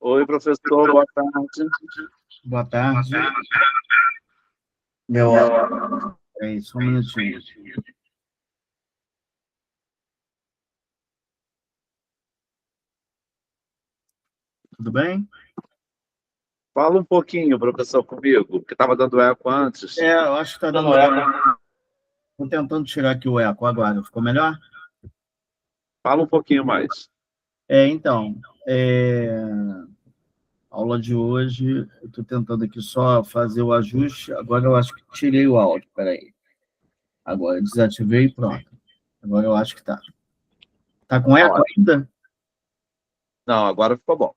Oi, professor, boa tarde. Boa tarde. Peraí, só um minutinho. Tudo bem? Fala um pouquinho, professor, comigo, porque estava dando eco antes. Eu acho que está dando eco. Estou tentando tirar aqui o eco agora. Ficou melhor? Fala um pouquinho mais. Então, aula de hoje, eu estou tentando aqui só fazer o ajuste. Agora eu acho que tirei o áudio, peraí. Agora desativei e pronto. Agora eu acho que está. Está com eco ainda? Não, agora ficou bom.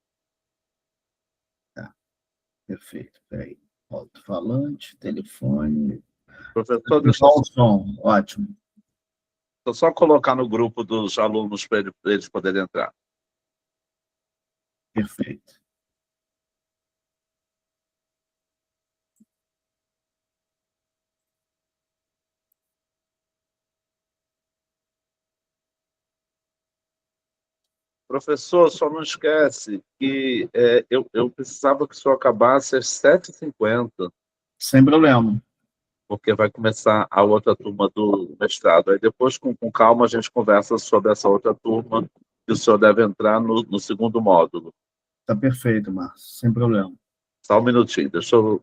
Tá, perfeito. Peraí. Alto-falante, telefone. Professor, deixa Igual o som, ótimo. eu só colocar no grupo dos alunos para eles poderem entrar. Perfeito. Professor, só não esquece que eu precisava que o senhor acabasse às 7h50, Sem problema. porque vai começar a outra turma do mestrado. Aí depois, com calma, a gente conversa sobre essa outra turma que o senhor deve entrar no segundo módulo. Tá perfeito, Márcio, sem problema. Só um minutinho, deixa eu...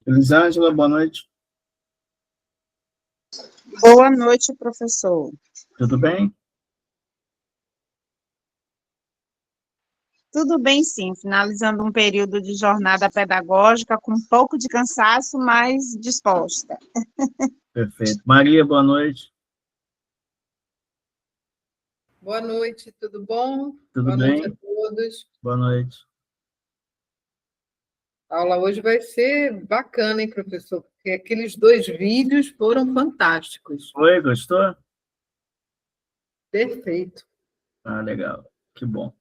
Elisângela, boa noite. Boa noite, professor. Tudo bem? Tudo bem, sim. Finalizando um período de jornada pedagógica com um pouco de cansaço, mas disposta. Perfeito. Maria, boa noite. Boa noite, tudo bom? Tudo Boa bem? noite a todos. Boa noite. A aula hoje vai ser bacana, hein, professor? Porque aqueles 2 vídeos foram fantásticos. Oi, gostou? Perfeito. Ah, legal. Que bom.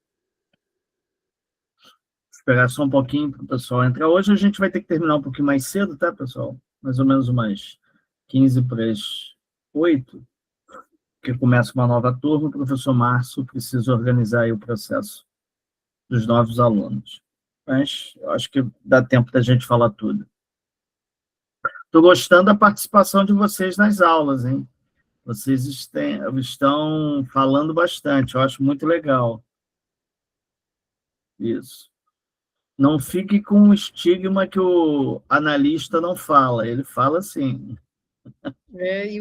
Esperar só um pouquinho para o pessoal entrar. Hoje a gente vai ter que terminar um pouquinho mais cedo, tá, pessoal? Mais ou menos umas 7h45. porque começa uma nova turma, o professor Márcio precisa organizar aí o processo dos novos alunos. Mas eu acho que dá tempo da gente falar tudo. Estou gostando da participação de vocês nas aulas, hein? Vocês estão falando bastante, eu acho muito legal. Isso. Não fique com o estigma que o analista não fala, ele fala sim. E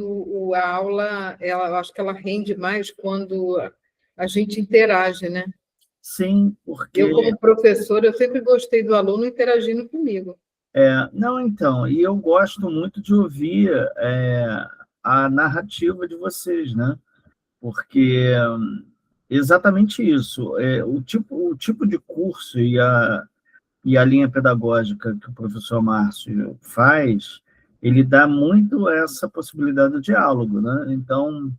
a aula, eu acho que ela rende mais quando a gente interage, né? Sim, porque... Eu, como professora, eu sempre gostei do aluno interagindo comigo. Não, então, e eu gosto muito de ouvir a narrativa de vocês, né? Porque exatamente isso, o tipo de curso e a linha pedagógica que o professor Márcio faz, ele dá muito essa possibilidade do diálogo, né? Então,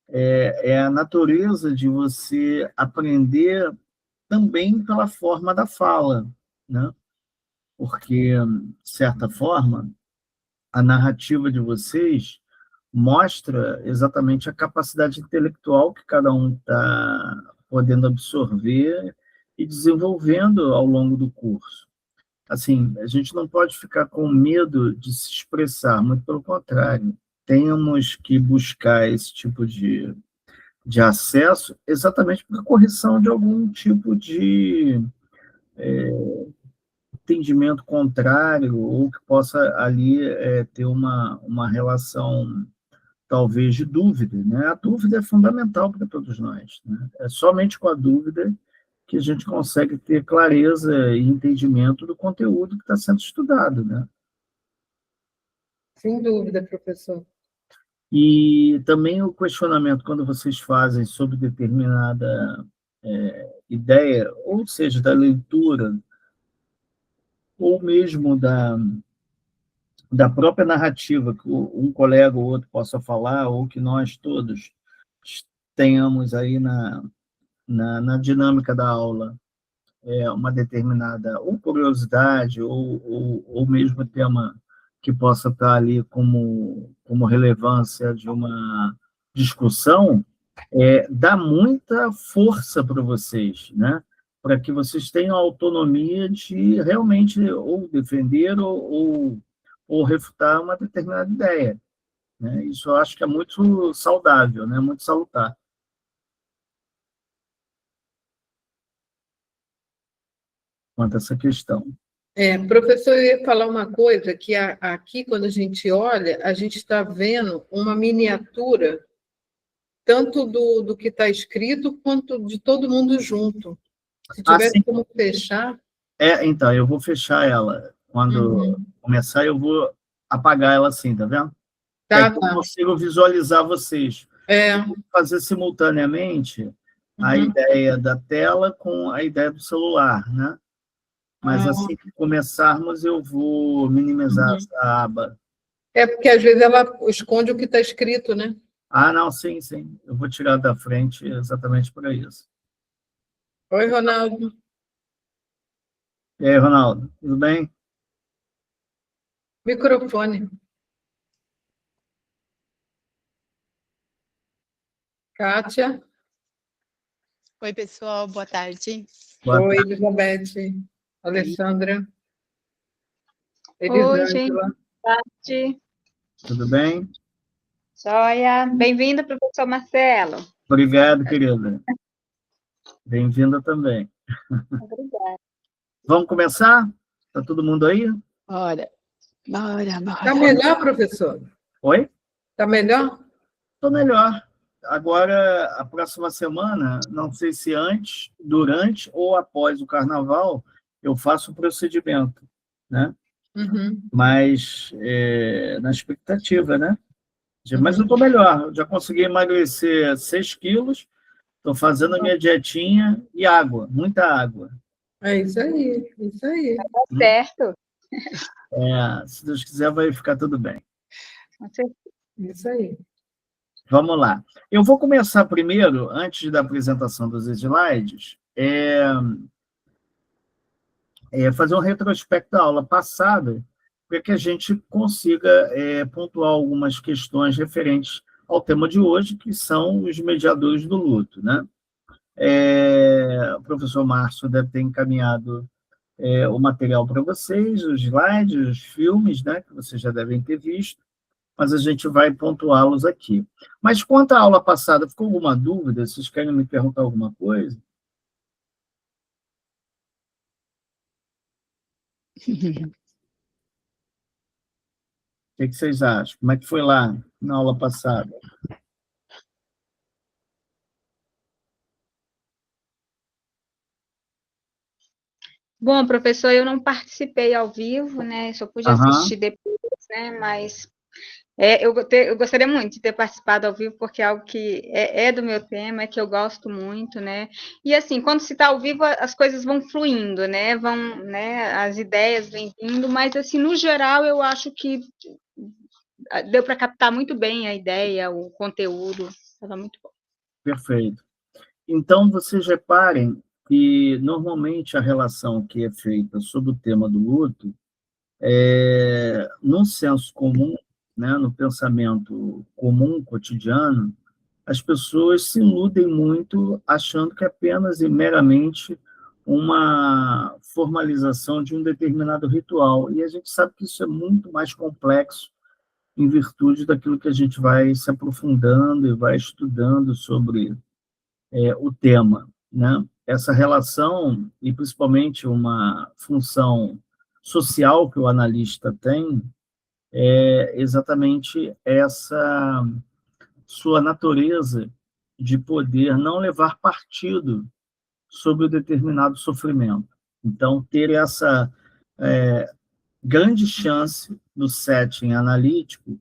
é a natureza de você aprender também pela forma da fala, né? Porque, de certa forma, a narrativa de vocês mostra exatamente a capacidade intelectual que cada um está podendo absorver e desenvolvendo ao longo do curso. Assim, a gente não pode ficar com medo de se expressar, muito pelo contrário. Temos que buscar esse tipo de acesso exatamente para correção de algum tipo de entendimento contrário ou que possa ali ter uma relação, talvez, de dúvida, né? A dúvida é fundamental para todos nós, né? É somente com a dúvida que a gente consegue ter clareza e entendimento do conteúdo que está sendo estudado, né? Sem dúvida, professor. E também o questionamento, quando vocês fazem sobre determinada ideia, ou seja, da leitura, ou mesmo da própria narrativa que um colega ou outro possa falar, ou que nós todos tenhamos aí na dinâmica da aula uma determinada ou curiosidade, ou mesmo tema que possa estar ali como relevância de uma discussão, dá muita força para vocês, né? Para que vocês tenham a autonomia de realmente ou defender ou refutar uma determinada ideia, né? Isso eu acho que é muito saudável, né? Muito salutar. Quanto a essa questão. Professor, eu ia falar uma coisa, que aqui, quando a gente olha, a gente está vendo uma miniatura, tanto do que está escrito, quanto de todo mundo junto. Se tivesse como fechar... Então, eu vou fechar ela. Quando começar, eu vou apagar ela assim, tá vendo? Tá. Eu consigo visualizar vocês. Vou fazer simultaneamente a ideia da tela com a ideia do celular, né? Mas assim que começarmos, eu vou minimizar essa aba. Porque às vezes ela esconde o que está escrito, né? Não, sim. Eu vou tirar da frente exatamente por isso. Oi, Ronaldo. E aí, Ronaldo, tudo bem? Microfone. Kátia. Oi, pessoal, boa tarde. Oi, Elizabeth. Alessandra. Oi, gente, boa tarde. Tudo bem? Joia. Bem-vindo, professor Marcelo. Obrigado, querida. Bem-vinda também. Obrigada. Vamos começar? Está todo mundo aí? Bora. Está melhor, professor? Oi? Está melhor? Estou melhor. Agora, a próxima semana, não sei se antes, durante ou após o carnaval, eu faço o procedimento, né? Mas na expectativa, né? Mas eu estou melhor. Já consegui emagrecer 6 quilos, estou fazendo a minha dietinha e água, muita água. É isso aí, isso aí. Tá certo. Se Deus quiser, vai ficar tudo bem. Isso aí. Vamos lá. Eu vou começar primeiro, antes da apresentação dos slides, fazer um retrospecto da aula passada, para que a gente consiga pontuar algumas questões referentes ao tema de hoje, que são os mediadores do luto, né? O professor Márcio deve ter encaminhado o material para vocês, os slides, os filmes, né, que vocês já devem ter visto, mas a gente vai pontuá-los aqui. Mas quanto à aula passada, ficou alguma dúvida? Vocês querem me perguntar alguma coisa? O que vocês acham? Como é que foi lá na aula passada? Bom, professor, eu não participei ao vivo, né? Só pude Aham. assistir depois, né? Mas eu gostaria muito de ter participado ao vivo, porque é algo que é do meu tema, é que eu gosto muito, né? E assim, quando se está ao vivo, as coisas vão fluindo, né? Né? As ideias vêm vindo, mas assim, no geral, eu acho que deu para captar muito bem a ideia, o conteúdo, estava muito bom. Perfeito. Então, vocês reparem que, normalmente, a relação que é feita sobre o tema do luto, num senso comum, né, no pensamento comum, cotidiano, as pessoas se iludem muito achando que é apenas e meramente uma formalização de um determinado ritual. E a gente sabe que isso é muito mais complexo em virtude daquilo que a gente vai se aprofundando e vai estudando sobre o tema, né? Essa relação, e principalmente uma função social que o analista tem, é exatamente essa sua natureza de poder não levar partido sobre o determinado sofrimento. Então, ter essa grande chance do setting analítico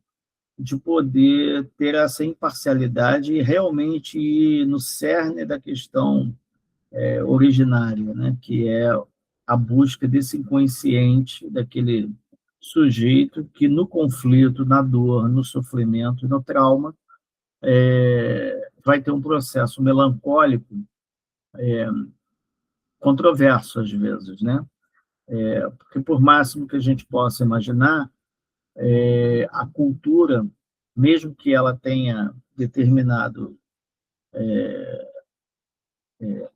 de poder ter essa imparcialidade e realmente ir no cerne da questão originária, né? Que é a busca desse inconsciente, daquele sujeito que no conflito, na dor, no sofrimento, no trauma, vai ter um processo melancólico controverso, às vezes, né? Porque, por máximo que a gente possa imaginar, a cultura, mesmo que ela tenha determinado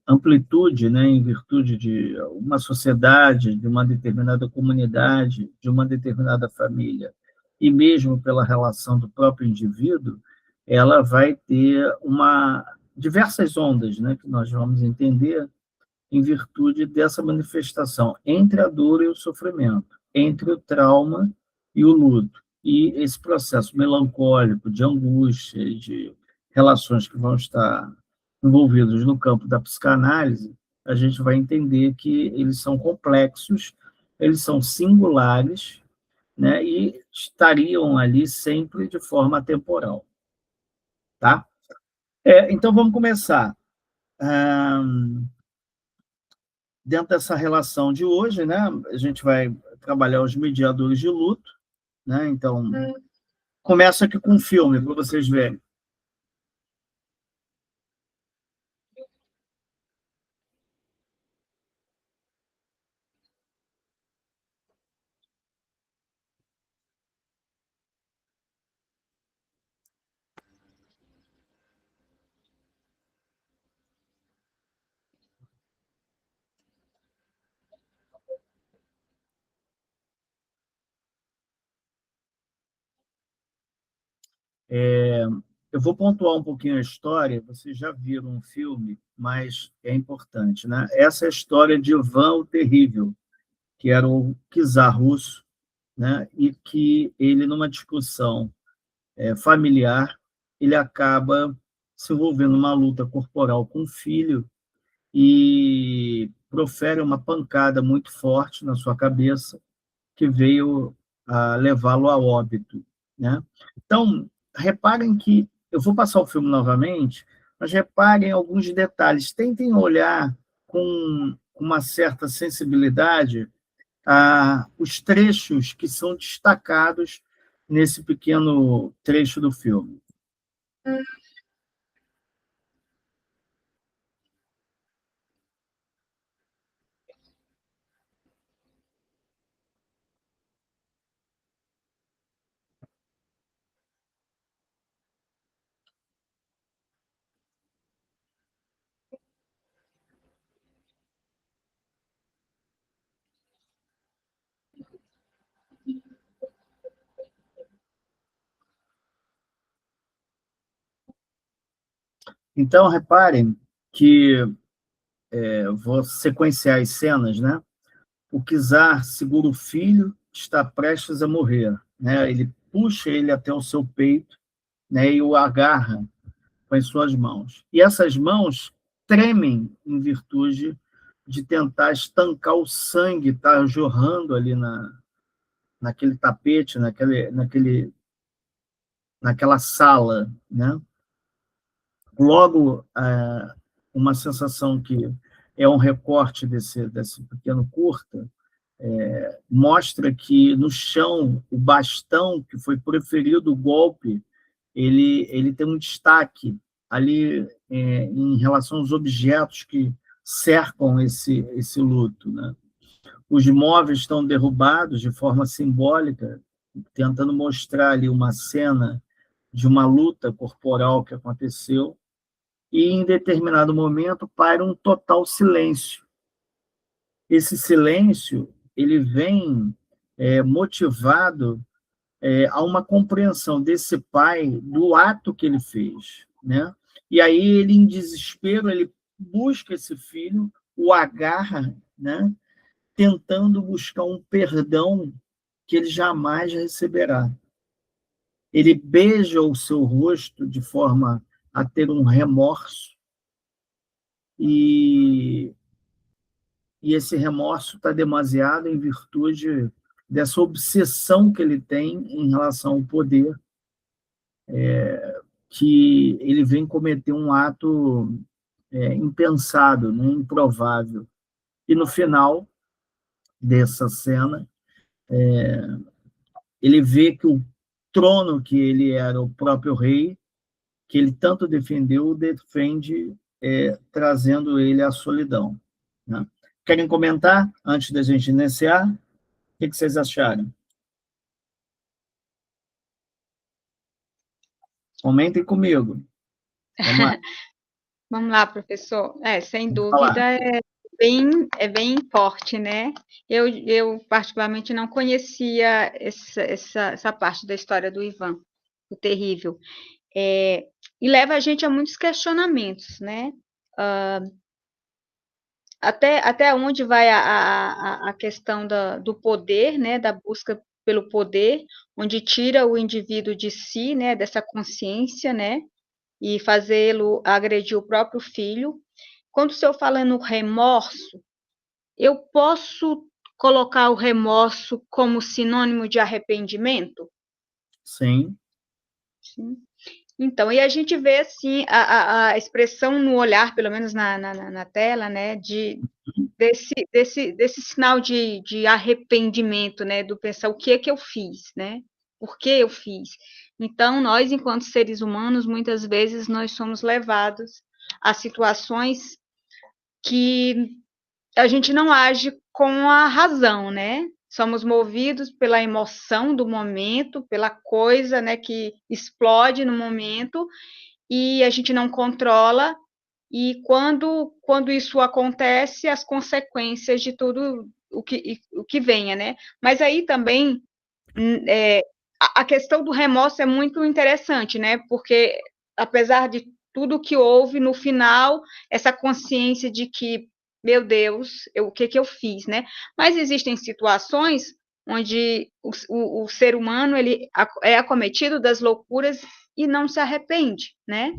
amplitude, né, em virtude de uma sociedade, de uma determinada comunidade, de uma determinada família, e mesmo pela relação do próprio indivíduo, ela vai ter diversas ondas, né, que nós vamos entender em virtude dessa manifestação entre a dor e o sofrimento, entre o trauma e o luto. E esse processo melancólico, de angústia, de relações que vão estar envolvidos no campo da psicanálise, a gente vai entender que eles são complexos, eles são singulares, né, e estariam ali sempre de forma atemporal. Tá? Então, vamos começar. Dentro dessa relação de hoje, né, a gente vai trabalhar os mediadores de luto, né? Então, começa aqui com um filme, para vocês verem. Eu vou pontuar um pouquinho a história, vocês já viram um filme, mas é importante, né? Essa é a história de Ivan o Terrível, que era o czar russo, né? E que ele, numa discussão familiar, ele acaba se envolvendo numa luta corporal com o filho e profere uma pancada muito forte na sua cabeça, que veio a levá-lo a óbito, né? Então, reparem que eu vou passar o filme novamente, mas reparem alguns detalhes, tentem olhar com uma certa sensibilidade os trechos que são destacados nesse pequeno trecho do filme. Então, reparem que vou sequenciar as cenas, né? O Kizar segura o filho, está prestes a morrer, né? Ele puxa ele até o seu peito, né? E o agarra com as suas mãos. E essas mãos tremem em virtude de tentar estancar o sangue que está jorrando ali naquele tapete, naquela sala, né? Logo, uma sensação que é um recorte desse pequeno curta, mostra que no chão, o bastão que foi proferido o golpe, ele tem um destaque ali em relação aos objetos que cercam esse luto, né? Os móveis estão derrubados de forma simbólica, tentando mostrar ali uma cena de uma luta corporal que aconteceu, e em determinado momento paira um total silêncio. Esse silêncio ele vem motivado a uma compreensão desse pai do ato que ele fez, né? E aí ele, em desespero, ele busca esse filho, o agarra, né? Tentando buscar um perdão que ele jamais receberá. Ele beija o seu rosto de forma a ter um remorso, e esse remorso está demasiado em virtude dessa obsessão que ele tem em relação ao poder, que ele vem cometer um ato impensado, né, improvável. E no final dessa cena, ele vê que o trono que ele era o próprio rei, que ele tanto defendeu, o defende trazendo ele à solidão, né? Querem comentar antes da gente iniciar? O que vocês acharam? Comentem comigo. Vamos lá. Vamos lá, professor. Sem Vamos dúvida, falar. é bem forte, né? Eu particularmente não conhecia essa parte da história do Ivan, o terrível. E leva a gente a muitos questionamentos, né? Até onde vai a questão do poder, né? Da busca pelo poder, onde tira o indivíduo de si, né? Dessa consciência, né? E fazê-lo agredir o próprio filho. Quando o senhor fala no remorso, eu posso colocar o remorso como sinônimo de arrependimento? Sim. Sim. Então, e a gente vê, assim, a expressão no olhar, pelo menos na tela, né, desse sinal de arrependimento, né, do pensar o que é que eu fiz, né, por que eu fiz. Então, nós, enquanto seres humanos, muitas vezes nós somos levados a situações que a gente não age com a razão, né? Somos movidos pela emoção do momento, pela coisa, né, que explode no momento, e a gente não controla, e quando isso acontece, as consequências de tudo o que venha, né? Mas aí também a questão do remorso é muito interessante, né? Porque apesar de tudo que houve, no final, essa consciência de que, meu Deus, o que eu fiz, né? Mas existem situações onde o ser humano ele é acometido das loucuras e não se arrepende, né?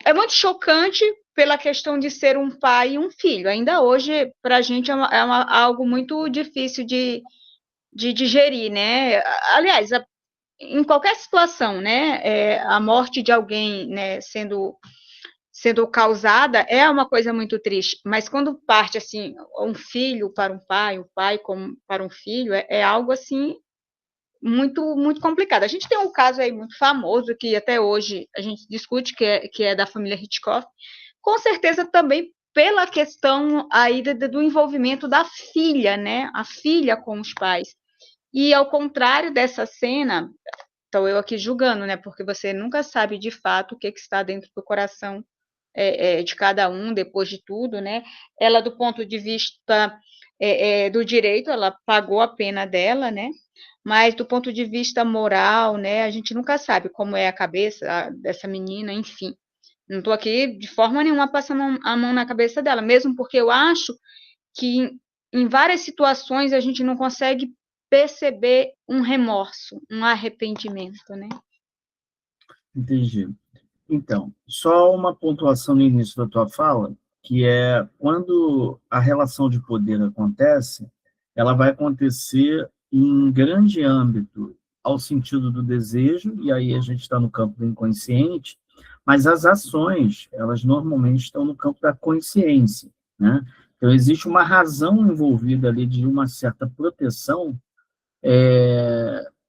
É muito chocante pela questão de ser um pai e um filho. Ainda hoje, para a gente, algo muito difícil de digerir, né? Aliás, em qualquer situação, né? A morte de alguém, né, sendo causada é uma coisa muito triste, mas quando parte assim, um filho para um pai como para um filho, é algo assim muito muito complicado. A gente tem um caso aí muito famoso que até hoje a gente discute, que é da família Hitchcock, com certeza também pela questão aí do envolvimento da filha, né? A filha com os pais. E ao contrário dessa cena, estou eu aqui julgando, né? Porque você nunca sabe de fato o que está dentro do coração de cada um, depois de tudo, né? Ela, do ponto de vista do direito, ela pagou a pena dela, né? Mas do ponto de vista moral, né? A gente nunca sabe como é a cabeça dessa menina, enfim. Não estou aqui de forma nenhuma passando a mão na cabeça dela, mesmo porque eu acho que em várias situações a gente não consegue perceber um remorso, um arrependimento, né? Entendi. Então, só uma pontuação no início da tua fala, que é quando a relação de poder acontece, ela vai acontecer em grande âmbito, ao sentido do desejo, e aí a gente está no campo do inconsciente, mas as ações, elas normalmente estão no campo da consciência, né? Então, existe uma razão envolvida ali de uma certa proteção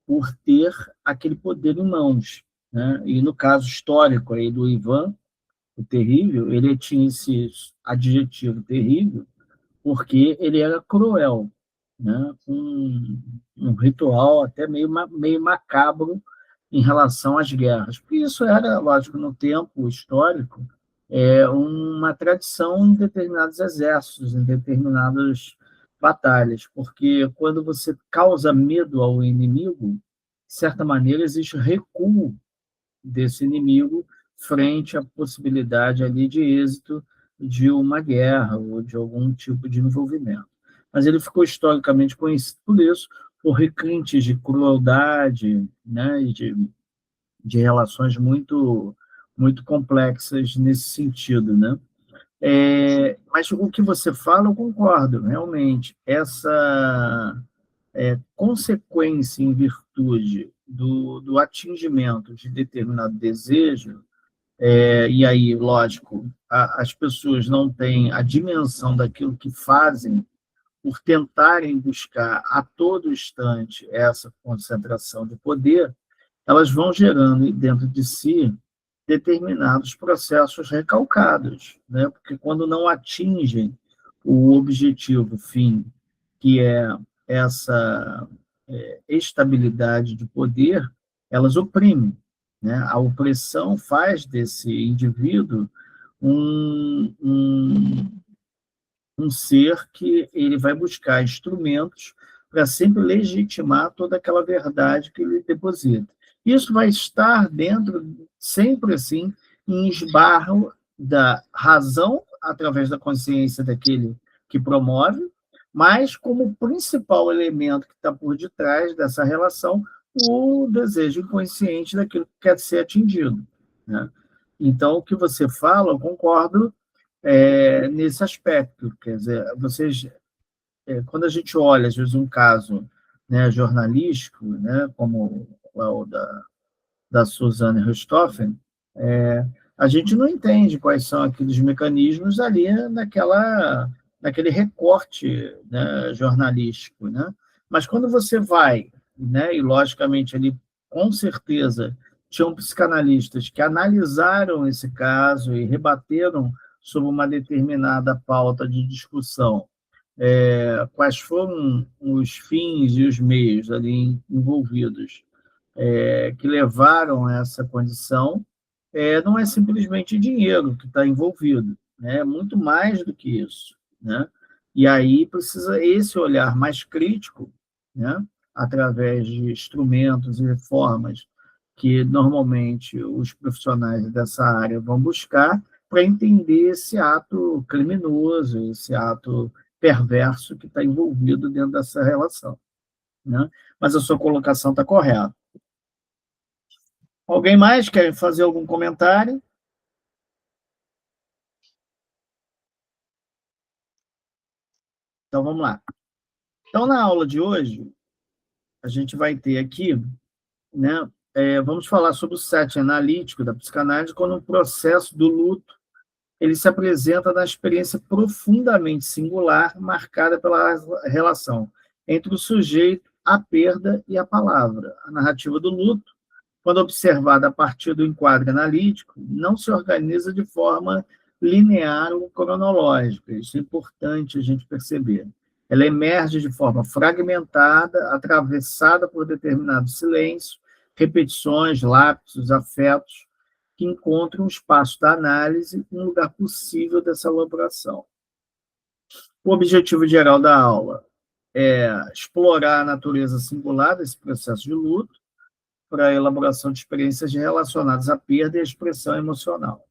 por ter aquele poder em mãos, né? E no caso histórico aí do Ivan, o terrível, ele tinha esse adjetivo terrível porque ele era cruel, né? Um ritual até meio macabro em relação às guerras. Porque isso era, lógico, no tempo histórico, uma tradição em determinados exércitos, em determinadas batalhas, porque quando você causa medo ao inimigo, de certa maneira, existe recuo desse inimigo frente à possibilidade ali de êxito de uma guerra ou de algum tipo de envolvimento. Mas ele ficou historicamente conhecido por isso, por requintes de crueldade, né, e de relações muito complexas nesse sentido, né? Mas o que você fala, eu concordo, realmente. Essa consequência em virtude do atingimento de determinado desejo, e aí, lógico, as pessoas não têm a dimensão daquilo que fazem por tentarem buscar a todo instante essa concentração de poder, elas vão gerando dentro de si determinados processos recalcados, né? Porque quando não atingem o objetivo fim, que é essa estabilidade de poder, elas oprimem, né? A opressão faz desse indivíduo um ser que ele vai buscar instrumentos para sempre legitimar toda aquela verdade que ele deposita. Isso vai estar dentro, sempre assim, em esbarro da razão, através da consciência daquele que promove, mas como principal elemento que está por detrás dessa relação, o desejo inconsciente daquilo que quer ser atingido, né? Então, o que você fala, eu concordo nesse aspecto. Quer dizer, quando a gente olha, às vezes, um caso, né, jornalístico, né, como o da Suzanne Richthofen, a gente não entende quais são aqueles mecanismos ali naquele recorte, né, jornalístico, né? Mas quando você vai, né, e logicamente ali, com certeza, tinham psicanalistas que analisaram esse caso e rebateram sobre uma determinada pauta de discussão, quais foram os fins e os meios ali envolvidos, que levaram a essa condição, não é simplesmente dinheiro que está envolvido, né? É muito mais do que isso, né? E aí precisa esse olhar mais crítico, né? Através de instrumentos e formas que normalmente os profissionais dessa área vão buscar para entender esse ato criminoso, esse ato perverso que está envolvido dentro dessa relação, né? Mas a sua colocação está correta. Alguém mais quer fazer algum comentário? Então, vamos lá. Então, na aula de hoje, a gente vai ter aqui, né, vamos falar sobre o setting analítico da psicanálise, quando o processo do luto ele se apresenta na experiência profundamente singular, marcada pela relação entre o sujeito, a perda e a palavra. A narrativa do luto, quando observada a partir do enquadre analítico, não se organiza de forma linear ou cronológica. Isso é importante a gente perceber. Ela emerge de forma fragmentada, atravessada por determinados silêncios, repetições, lapsos, afetos, que encontram um espaço da análise, um lugar possível dessa elaboração. O objetivo geral da aula é explorar a natureza singular desse processo de luto, para a elaboração de experiências relacionadas à perda e à expressão emocional.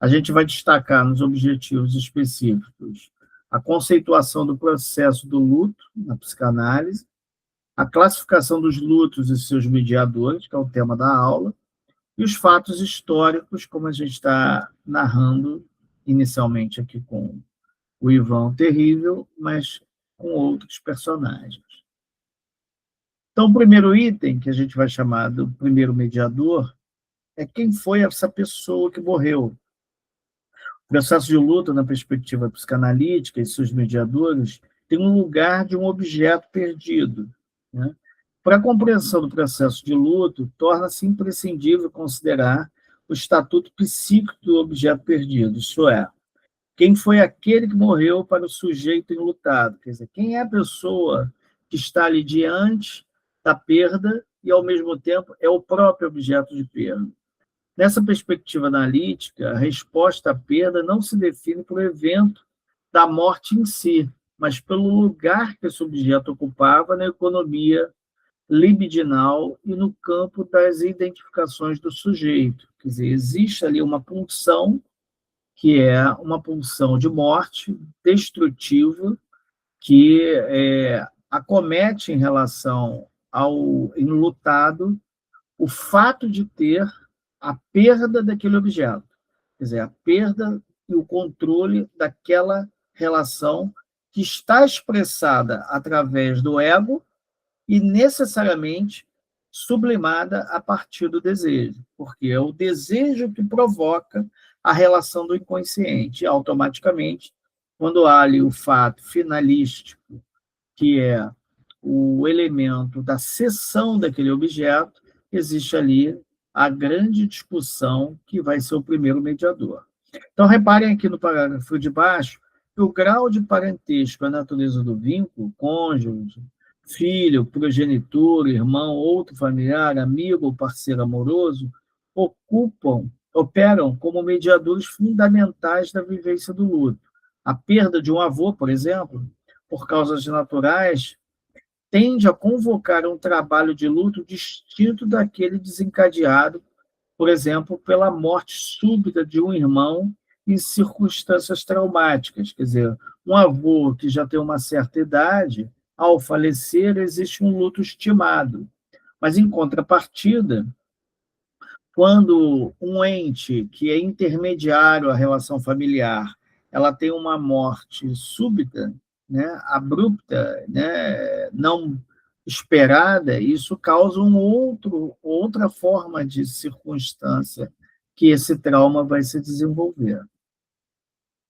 a gente vai destacar nos objetivos específicos a conceituação do processo do luto na psicanálise, a classificação dos lutos e seus mediadores, que é o tema da aula, e os fatos históricos, como a gente está narrando inicialmente aqui com o Ivan Terrível, mas com outros personagens. Então, o primeiro item, que a gente vai chamar do primeiro mediador, é quem foi essa pessoa que morreu. O processo de luto, na perspectiva psicanalítica e seus mediadores, tem um lugar de um objeto perdido, né? Para a compreensão do processo de luto, torna-se imprescindível considerar o estatuto psíquico do objeto perdido, isso é, quem foi aquele que morreu para o sujeito enlutado, quer dizer, quem é a pessoa que está ali diante da perda e, ao mesmo tempo, é o próprio objeto de perda. Nessa perspectiva analítica, a resposta à perda não se define pelo evento da morte em si, mas pelo lugar que esse objeto ocupava na economia libidinal e no campo das identificações do sujeito. Quer dizer, existe ali uma pulsão, que é uma pulsão de morte destrutiva, que acomete em relação ao enlutado o fato de ter a perda daquele objeto, quer dizer, a perda e o controle daquela relação que está expressada através do ego e necessariamente sublimada a partir do desejo, porque é o desejo que provoca a relação do inconsciente. E, automaticamente, quando há ali o fato finalístico, que é o elemento da cessão daquele objeto, existe ali a grande discussão que vai ser o primeiro mediador. Então, reparem aqui no parágrafo de baixo que o grau de parentesco, a natureza do vínculo, cônjuge, filho, progenitor, irmão, outro familiar, amigo ou parceiro amoroso, operam como mediadores fundamentais da vivência do luto. A perda de um avô, por exemplo, por causas naturais, tende a convocar um trabalho de luto distinto daquele desencadeado, por exemplo, pela morte súbita de um irmão em circunstâncias traumáticas. Quer dizer, um avô que já tem uma certa idade, ao falecer, existe um luto estimado. Mas, em contrapartida, quando um ente que é intermediário à relação familiar, ela tem uma morte súbita, né, abrupta, né, não esperada, isso causa outra forma de circunstância que esse trauma vai se desenvolver.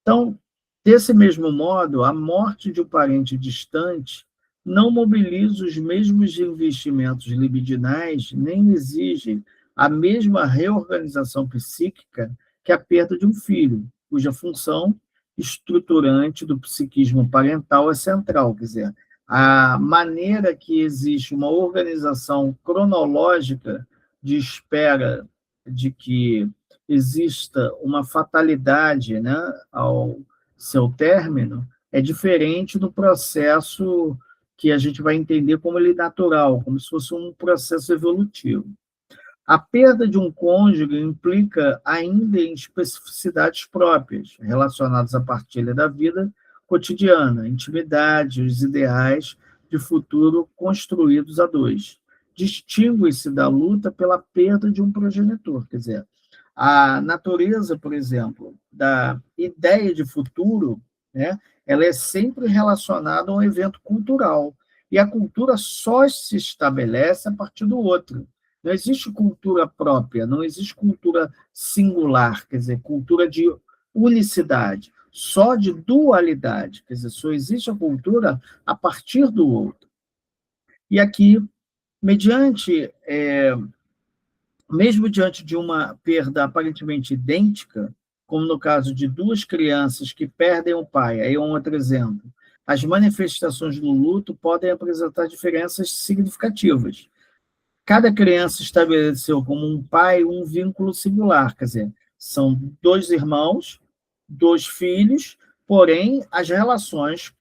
Então, desse mesmo modo, a morte de um parente distante não mobiliza os mesmos investimentos libidinais, nem exige a mesma reorganização psíquica que a perda de um filho, cuja função estruturante do psiquismo parental é central, quer dizer, a maneira que existe uma organização cronológica de espera de que exista uma fatalidade, né, ao seu término, é diferente do processo que a gente vai entender como ele natural, como se fosse um processo evolutivo. A perda de um cônjuge implica ainda em especificidades próprias, relacionadas à partilha da vida cotidiana, intimidade, os ideais de futuro construídos a dois. Distingue-se da luta pela perda de um progenitor, quer dizer, a natureza, por exemplo, da ideia de futuro, né, ela é sempre relacionada a um evento cultural, e a cultura só se estabelece a partir do outro. Não existe cultura própria, não existe cultura singular, quer dizer, cultura de unicidade, só de dualidade, quer dizer, só existe a cultura a partir do outro. E aqui, mesmo diante de uma perda aparentemente idêntica, como no caso de duas crianças que perdem o pai, aí é um outro exemplo, as manifestações do luto podem apresentar diferenças significativas. Cada criança estabeleceu como um pai um vínculo singular, quer dizer, são dois irmãos, dois filhos, porém, as relações,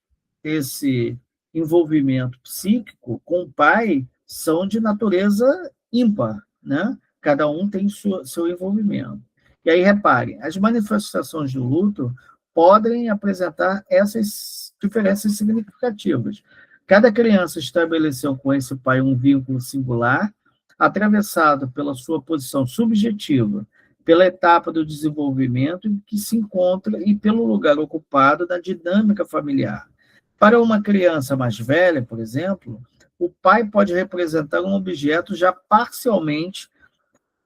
esse envolvimento psíquico com o pai são de natureza ímpar, né? Cada um tem seu envolvimento. E aí, reparem, as manifestações do luto podem apresentar essas diferenças significativas. Cada criança estabeleceu com esse pai um vínculo singular, atravessado pela sua posição subjetiva, pela etapa do desenvolvimento em que se encontra e pelo lugar ocupado na dinâmica familiar. Para uma criança mais velha, por exemplo, o pai pode representar um objeto já parcialmente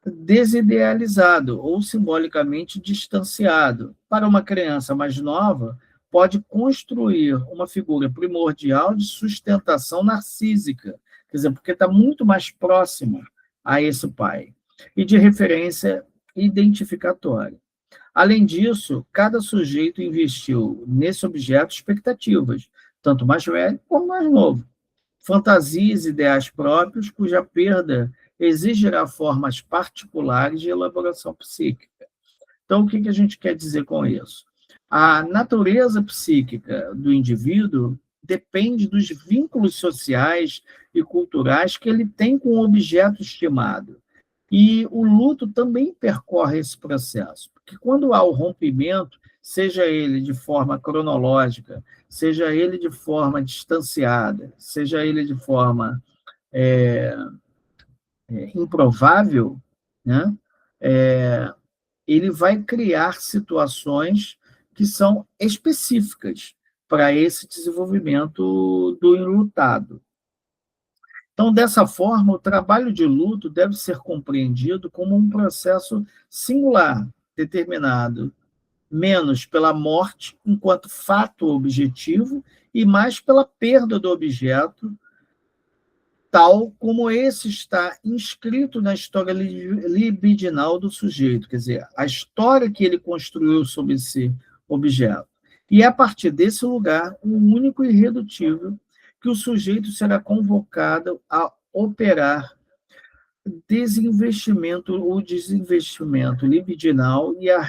desidealizado ou simbolicamente distanciado. Para uma criança mais nova, pode construir uma figura primordial de sustentação narcísica, quer dizer, porque está muito mais próximo a esse pai, e de referência identificatória. Além disso, cada sujeito investiu nesse objeto expectativas, tanto mais velho como mais novo, fantasias e ideais próprios, cuja perda exigirá formas particulares de elaboração psíquica. Então, o que a gente quer dizer com isso? A natureza psíquica do indivíduo depende dos vínculos sociais e culturais que ele tem com o objeto estimado. E o luto também percorre esse processo, porque quando há o rompimento, seja ele de forma cronológica, seja ele de forma distanciada, seja ele de forma improvável, né? Ele vai criar situações que são específicas para esse desenvolvimento do enlutado. Então, dessa forma, o trabalho de luto deve ser compreendido como um processo singular, determinado menos pela morte enquanto fato objetivo e mais pela perda do objeto, tal como esse está inscrito na história libidinal do sujeito, quer dizer, a história que ele construiu sobre esse objeto. E é a partir desse lugar, único e irredutível, que o sujeito será convocado a operar o desinvestimento libidinal e a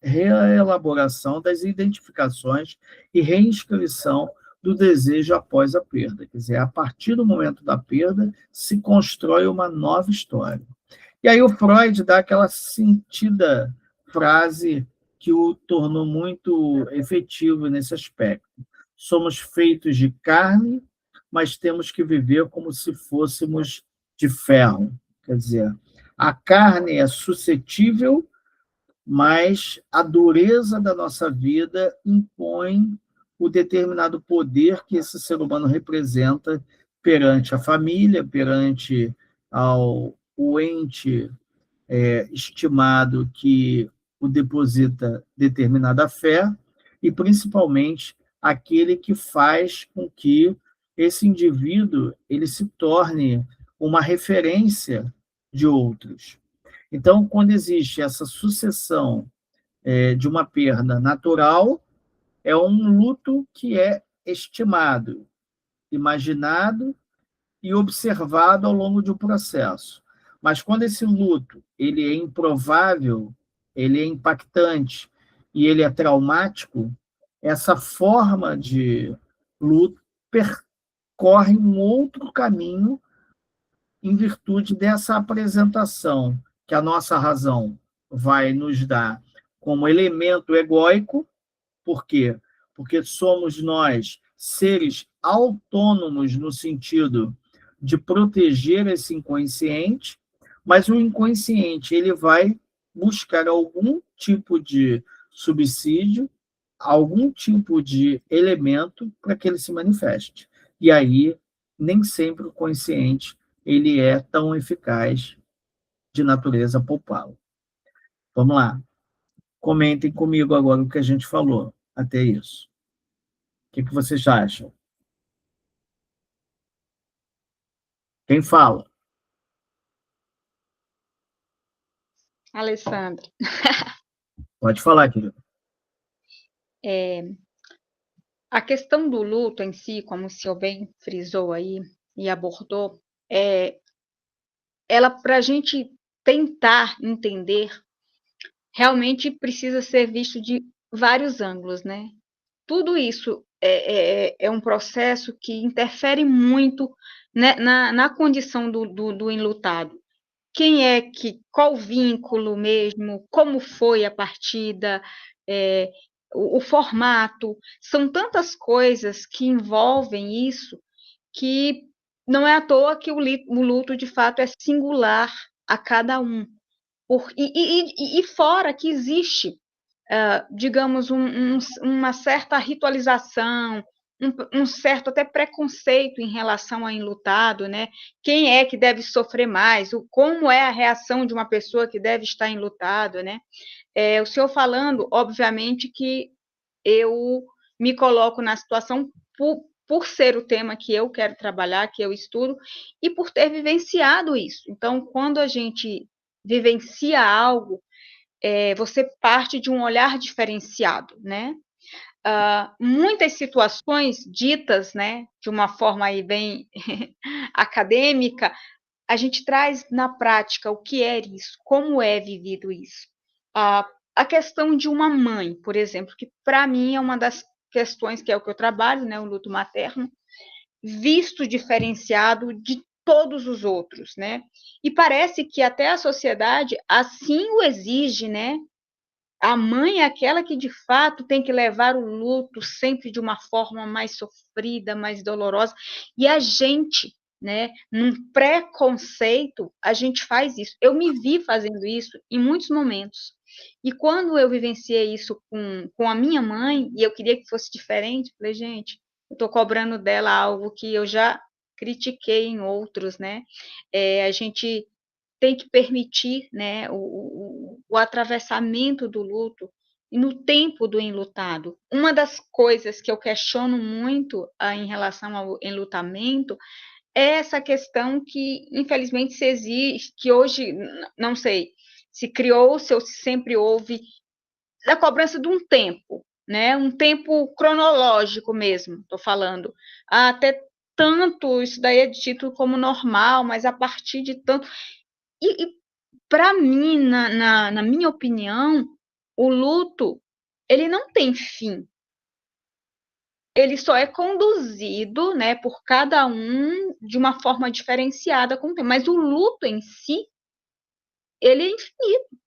reelaboração das identificações e reinscrição do desejo após a perda. Quer dizer, a partir do momento da perda, se constrói uma nova história. E aí o Freud dá aquela sentida frase que o tornou muito efetivo nesse aspecto. Somos feitos de carne, mas temos que viver como se fôssemos de ferro. Quer dizer, a carne é suscetível, mas a dureza da nossa vida impõe o determinado poder que esse ser humano representa perante a família, perante o ente estimado que o deposita determinada fé, e principalmente aquele que faz com que esse indivíduo ele se torne uma referência de outros. Então, quando existe essa sucessão de uma perda natural, é um luto que é estimado, imaginado e observado ao longo de um processo. Mas quando esse luto ele é improvável, ele é impactante e ele é traumático, essa forma de luto percorre um outro caminho em virtude dessa apresentação que a nossa razão vai nos dar como elemento egóico. Por quê? Porque somos nós seres autônomos no sentido de proteger esse inconsciente, mas o inconsciente ele vai buscar algum tipo de subsídio, algum tipo de elemento para que ele se manifeste. E aí, nem sempre o consciente ele é tão eficaz de natureza poupá-lo. Vamos lá. Comentem comigo agora o que a gente falou até isso. O que vocês acham? Quem fala? Alessandra. Pode falar, querido. A questão do luto em si, como o senhor bem frisou aí e abordou, ela, para a gente tentar entender, realmente precisa ser visto de vários ângulos, né? Tudo isso é um processo que interfere muito, né, na condição do enlutado, qual o vínculo mesmo, como foi a partida, o formato, são tantas coisas que envolvem isso que não é à toa que o luto, de fato, é singular a cada um. E fora que existe, digamos, uma certa ritualização, um certo até preconceito em relação ao enlutado, né? Quem é que deve sofrer mais? Como é a reação de uma pessoa que deve estar enlutado, né? O senhor falando, obviamente, que eu me coloco na situação por ser o tema que eu quero trabalhar, que eu estudo, e por ter vivenciado isso. Então, quando a gente vivencia algo, você parte de um olhar diferenciado, né? Muitas situações ditas, né, de uma forma aí bem acadêmica, a gente traz na prática o que é isso, como é vivido isso. A questão de uma mãe, por exemplo, que para mim é uma das questões que é o que eu trabalho, né, o luto materno, visto diferenciado de todos os outros, né? E parece que até a sociedade assim o exige, né? A mãe é aquela que, de fato, tem que levar o luto sempre de uma forma mais sofrida, mais dolorosa. E a gente, né, num preconceito, a gente faz isso. Eu me vi fazendo isso em muitos momentos. E quando eu vivenciei isso com a minha mãe, e eu queria que fosse diferente, falei, gente, eu estou cobrando dela algo que eu já critiquei em outros, né? A gente tem que permitir, né, o atravessamento do luto e no tempo do enlutado. Uma das coisas que eu questiono muito em relação ao enlutamento é essa questão que, infelizmente, se existe, que hoje, não sei, se criou-se ou se sempre houve, da cobrança de um tempo, né, um tempo cronológico mesmo, estou falando. Até tanto, isso daí é dito como normal, mas a partir de tanto... E para mim, na minha opinião, o luto, ele não tem fim. Ele só é conduzido, né, por cada um de uma forma diferenciada com o tempo. Mas o luto em si, ele é infinito.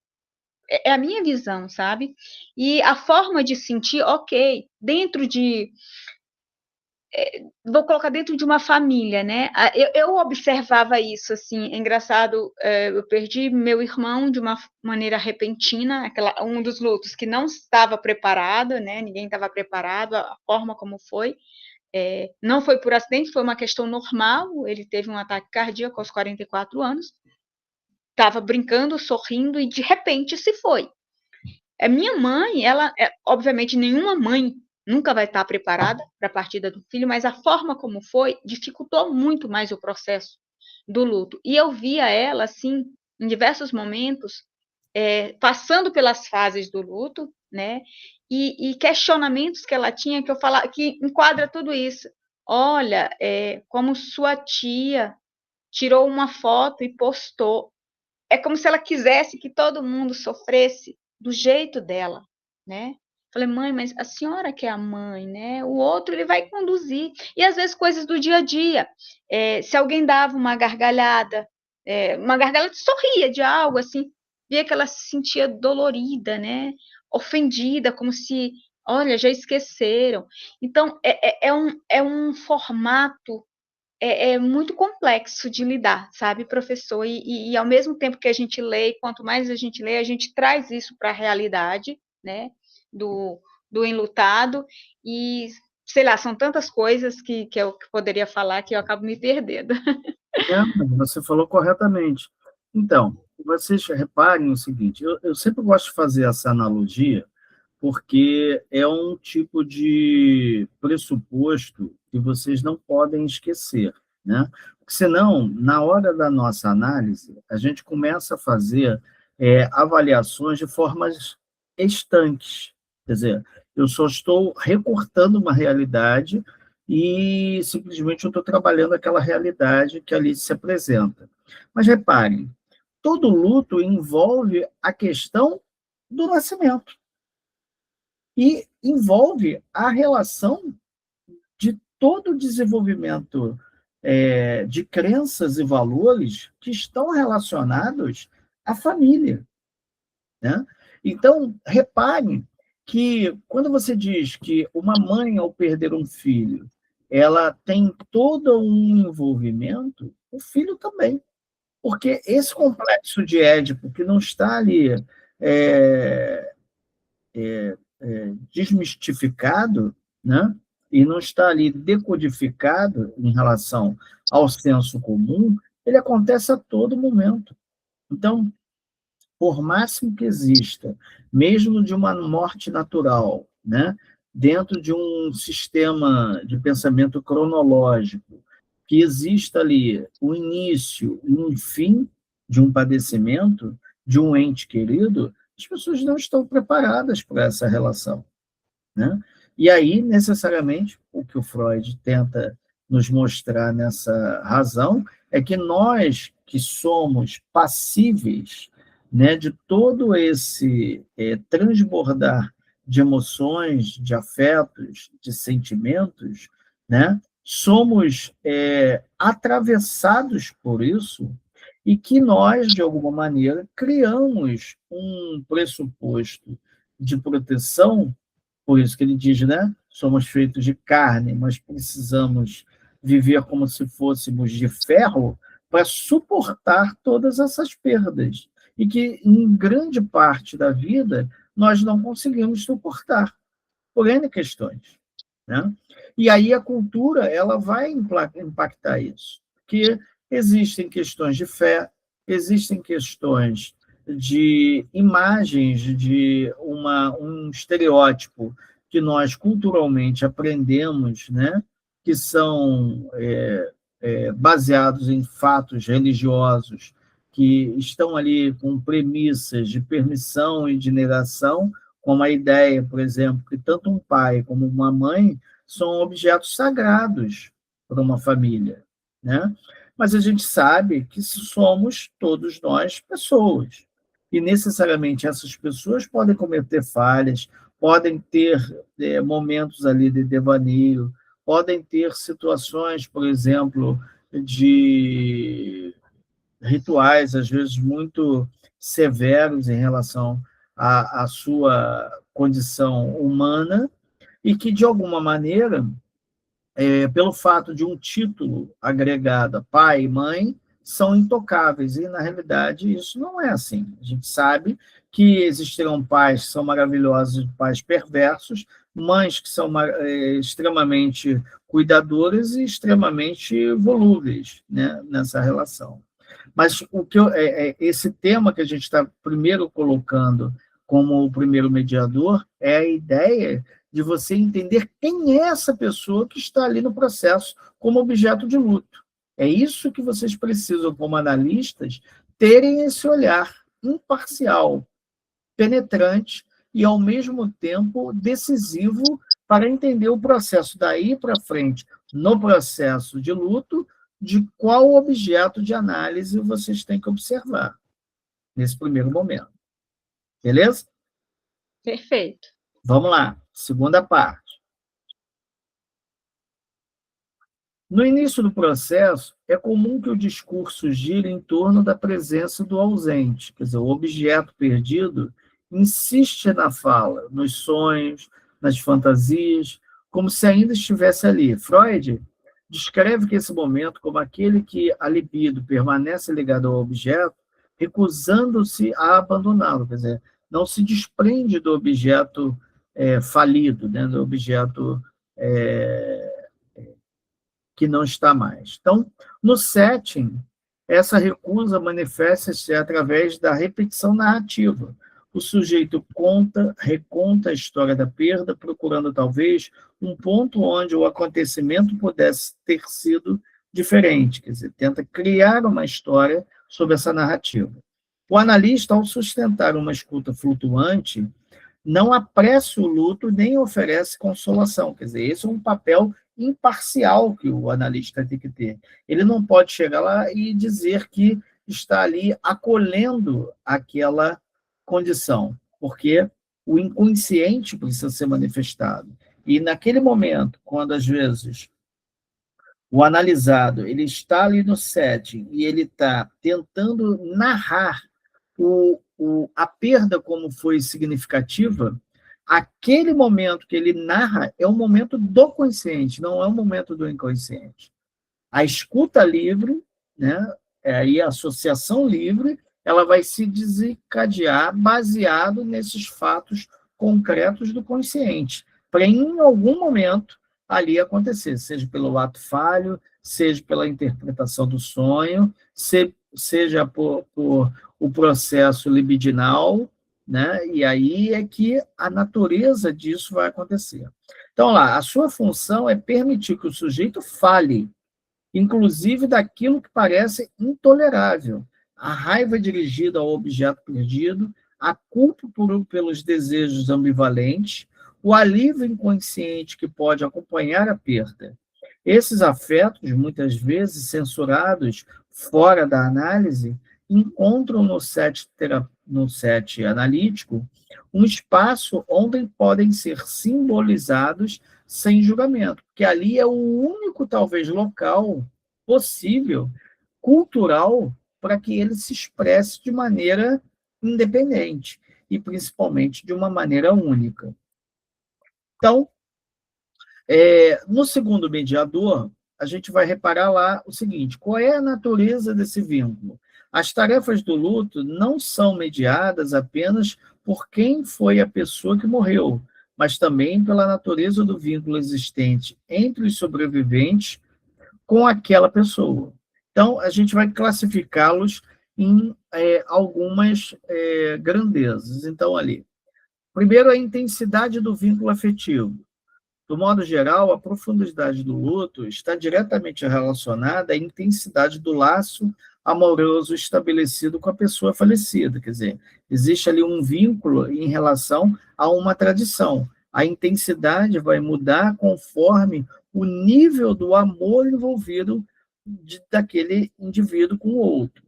É a minha visão, sabe? E a forma de sentir, ok, dentro de... vou colocar dentro de uma família, né? Eu observava isso, assim, é engraçado, eu perdi meu irmão de uma maneira repentina, um dos lutos que não estava preparado, né? Ninguém estava preparado, a forma como foi. Não foi por acidente, foi uma questão normal, ele teve um ataque cardíaco aos 44 anos, estava brincando, sorrindo, e de repente se foi. Minha mãe, obviamente, nenhuma mãe nunca vai estar preparada para a partida do filho, mas a forma como foi dificultou muito mais o processo do luto. E eu via ela, assim, em diversos momentos, passando pelas fases do luto, né? E questionamentos que ela tinha, que eu falava, que enquadra tudo isso. Olha, como sua tia tirou uma foto e postou. É como se ela quisesse que todo mundo sofresse do jeito dela, né? Falei, mãe, mas a senhora que é a mãe, né? O outro, ele vai conduzir. E, às vezes, coisas do dia a dia. Se alguém dava uma gargalhada sorria de algo, assim, via que ela se sentia dolorida, né? Ofendida, como se, olha, já esqueceram. Então, é um formato muito complexo de lidar, sabe, professor? E ao mesmo tempo que a gente lê, quanto mais a gente traz isso para a realidade, né, do enlutado, e, sei lá, são tantas coisas que eu poderia falar que eu acabo me perdendo. Você falou corretamente. Então, vocês reparem o seguinte, eu sempre gosto de fazer essa analogia, porque é um tipo de pressuposto que vocês não podem esquecer, né? Porque senão, na hora da nossa análise, a gente começa a fazer avaliações de formas estanques. Quer dizer, eu só estou recortando uma realidade e simplesmente eu estou trabalhando aquela realidade que ali se apresenta. Mas reparem, todo luto envolve a questão do nascimento. E envolve a relação de todo o desenvolvimento de crenças e valores que estão relacionados à família, né? Então, repare que quando você diz que uma mãe, ao perder um filho, ela tem todo um envolvimento, o filho também. Porque esse complexo de Édipo, que não está ali desmistificado, né? E não está ali decodificado em relação ao senso comum, ele acontece a todo momento. Então, por máximo que exista, mesmo de uma morte natural, né, dentro de um sistema de pensamento cronológico, que exista ali o início e um fim de um padecimento, de um ente querido, as pessoas não estão preparadas para essa relação, né? E aí, necessariamente, o que o Freud tenta nos mostrar nessa razão é que nós que somos passíveis, né, de todo esse transbordar de emoções, de afetos, de sentimentos, né, somos atravessados por isso e que nós, de alguma maneira, criamos um pressuposto de proteção. Por isso que ele diz, né? Somos feitos de carne, mas precisamos viver como se fôssemos de ferro para suportar todas essas perdas. E que, em grande parte da vida, nós não conseguimos suportar, por N questões, né? E aí a cultura ela vai impactar isso. Porque existem questões de fé, existem questões de imagens de um estereótipo que nós culturalmente aprendemos, né, que são baseados em fatos religiosos, que estão ali com premissas de permissão e de negação, como a ideia, por exemplo, que tanto um pai como uma mãe são objetos sagrados para uma família, né? Mas a gente sabe que somos todos nós pessoas. E necessariamente essas pessoas podem cometer falhas, podem ter momentos ali de devaneio, podem ter situações, por exemplo, de rituais, às vezes, muito severos em relação à sua condição humana, e que, de alguma maneira, pelo fato de um título agregado a pai e mãe, são intocáveis, e, na realidade, isso não é assim. A gente sabe que existirão pais que são maravilhosos e pais perversos, mães que são extremamente cuidadoras e extremamente volúveis, né, nessa relação. Mas esse tema que a gente está primeiro colocando como o primeiro mediador é a ideia de você entender quem é essa pessoa que está ali no processo como objeto de luto. É isso que vocês precisam, como analistas, terem esse olhar imparcial, penetrante e, ao mesmo tempo, decisivo para entender o processo daí para frente, no processo de luto, de qual objeto de análise vocês têm que observar nesse primeiro momento. Beleza? Perfeito. Vamos lá, segunda parte. No início do processo, é comum que o discurso gire em torno da presença do ausente, quer dizer, o objeto perdido insiste na fala, nos sonhos, nas fantasias, como se ainda estivesse ali. Freud descreve que esse momento como aquele que a libido permanece ligada ao objeto, recusando-se a abandoná-lo, quer dizer, não se desprende do objeto falido, né, do objeto que não está mais. Então, no setting, essa recusa manifesta-se através da repetição narrativa. O sujeito reconta a história da perda, procurando, talvez, um ponto onde o acontecimento pudesse ter sido diferente, quer dizer, tenta criar uma história sobre essa narrativa. O analista, ao sustentar uma escuta flutuante, não apressa o luto nem oferece consolação, quer dizer, esse é um papel imparcial que o analista tem que ter. Ele não pode chegar lá e dizer que está ali acolhendo aquela condição, porque o inconsciente precisa ser manifestado. E naquele momento, quando às vezes o analisado, ele está ali no setting e ele está tentando narrar a perda como foi significativa, aquele momento que ele narra é o momento do consciente, não é o momento do inconsciente. A escuta livre, né, e a associação livre, ela vai se desencadear baseado nesses fatos concretos do consciente, para em algum momento ali acontecer, seja pelo ato falho, seja pela interpretação do sonho, seja por o processo libidinal, né? E aí é que a natureza disso vai acontecer. Então, lá, a sua função é permitir que o sujeito fale, inclusive daquilo que parece intolerável. A raiva dirigida ao objeto perdido, a culpa pelos desejos ambivalentes, o alívio inconsciente que pode acompanhar a perda. Esses afetos, muitas vezes censurados fora da análise, encontram no set analítico um espaço onde podem ser simbolizados sem julgamento, porque ali é o único, talvez, local possível, cultural, para que ele se expresse de maneira independente e, principalmente, de uma maneira única. Então, no segundo mediador, a gente vai reparar lá o seguinte: qual é a natureza desse vínculo? As tarefas do luto não são mediadas apenas por quem foi a pessoa que morreu, mas também pela natureza do vínculo existente entre os sobreviventes com aquela pessoa. Então, a gente vai classificá-los em algumas grandezas. Então, ali, primeiro, a intensidade do vínculo afetivo. Do modo geral, a profundidade do luto está diretamente relacionada à intensidade do laço amoroso estabelecido com a pessoa falecida. Quer dizer, existe ali um vínculo em relação a uma tradição. A intensidade vai mudar conforme o nível do amor envolvido daquele indivíduo com o outro.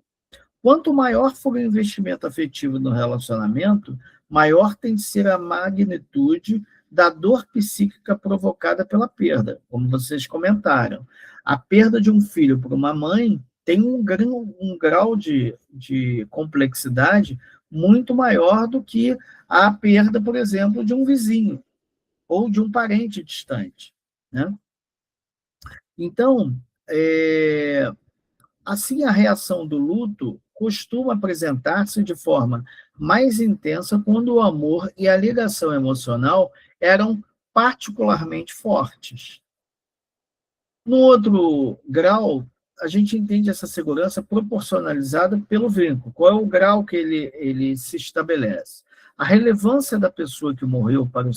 Quanto maior for o investimento afetivo no relacionamento, maior tem de ser a magnitude da dor psíquica provocada pela perda, como vocês comentaram. A perda de um filho por uma mãe tem um grau de complexidade muito maior do que a perda, por exemplo, de um vizinho ou de um parente distante, né? Então, assim, a reação do luto costuma apresentar-se de forma mais intensa quando o amor e a ligação emocional eram particularmente fortes. No outro grau, a gente entende essa segurança proporcionalizada pelo vínculo. Qual é o grau que ele se estabelece? A relevância da pessoa que morreu para o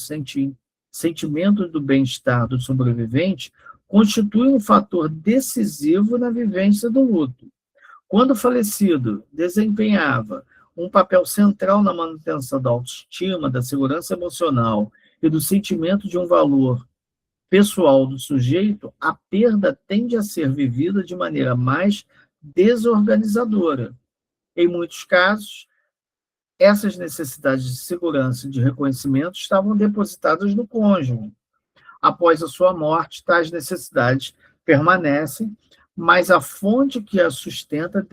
sentimento do bem-estar do sobrevivente constitui um fator decisivo na vivência do luto. Quando o falecido desempenhava um papel central na manutenção da autoestima, da segurança emocional e do sentimento de um valor pessoal do sujeito, a perda tende a ser vivida de maneira mais desorganizadora. Em muitos casos, essas necessidades de segurança e de reconhecimento estavam depositadas no cônjuge. Após a sua morte, tais necessidades permanecem, mas a fonte que a sustenta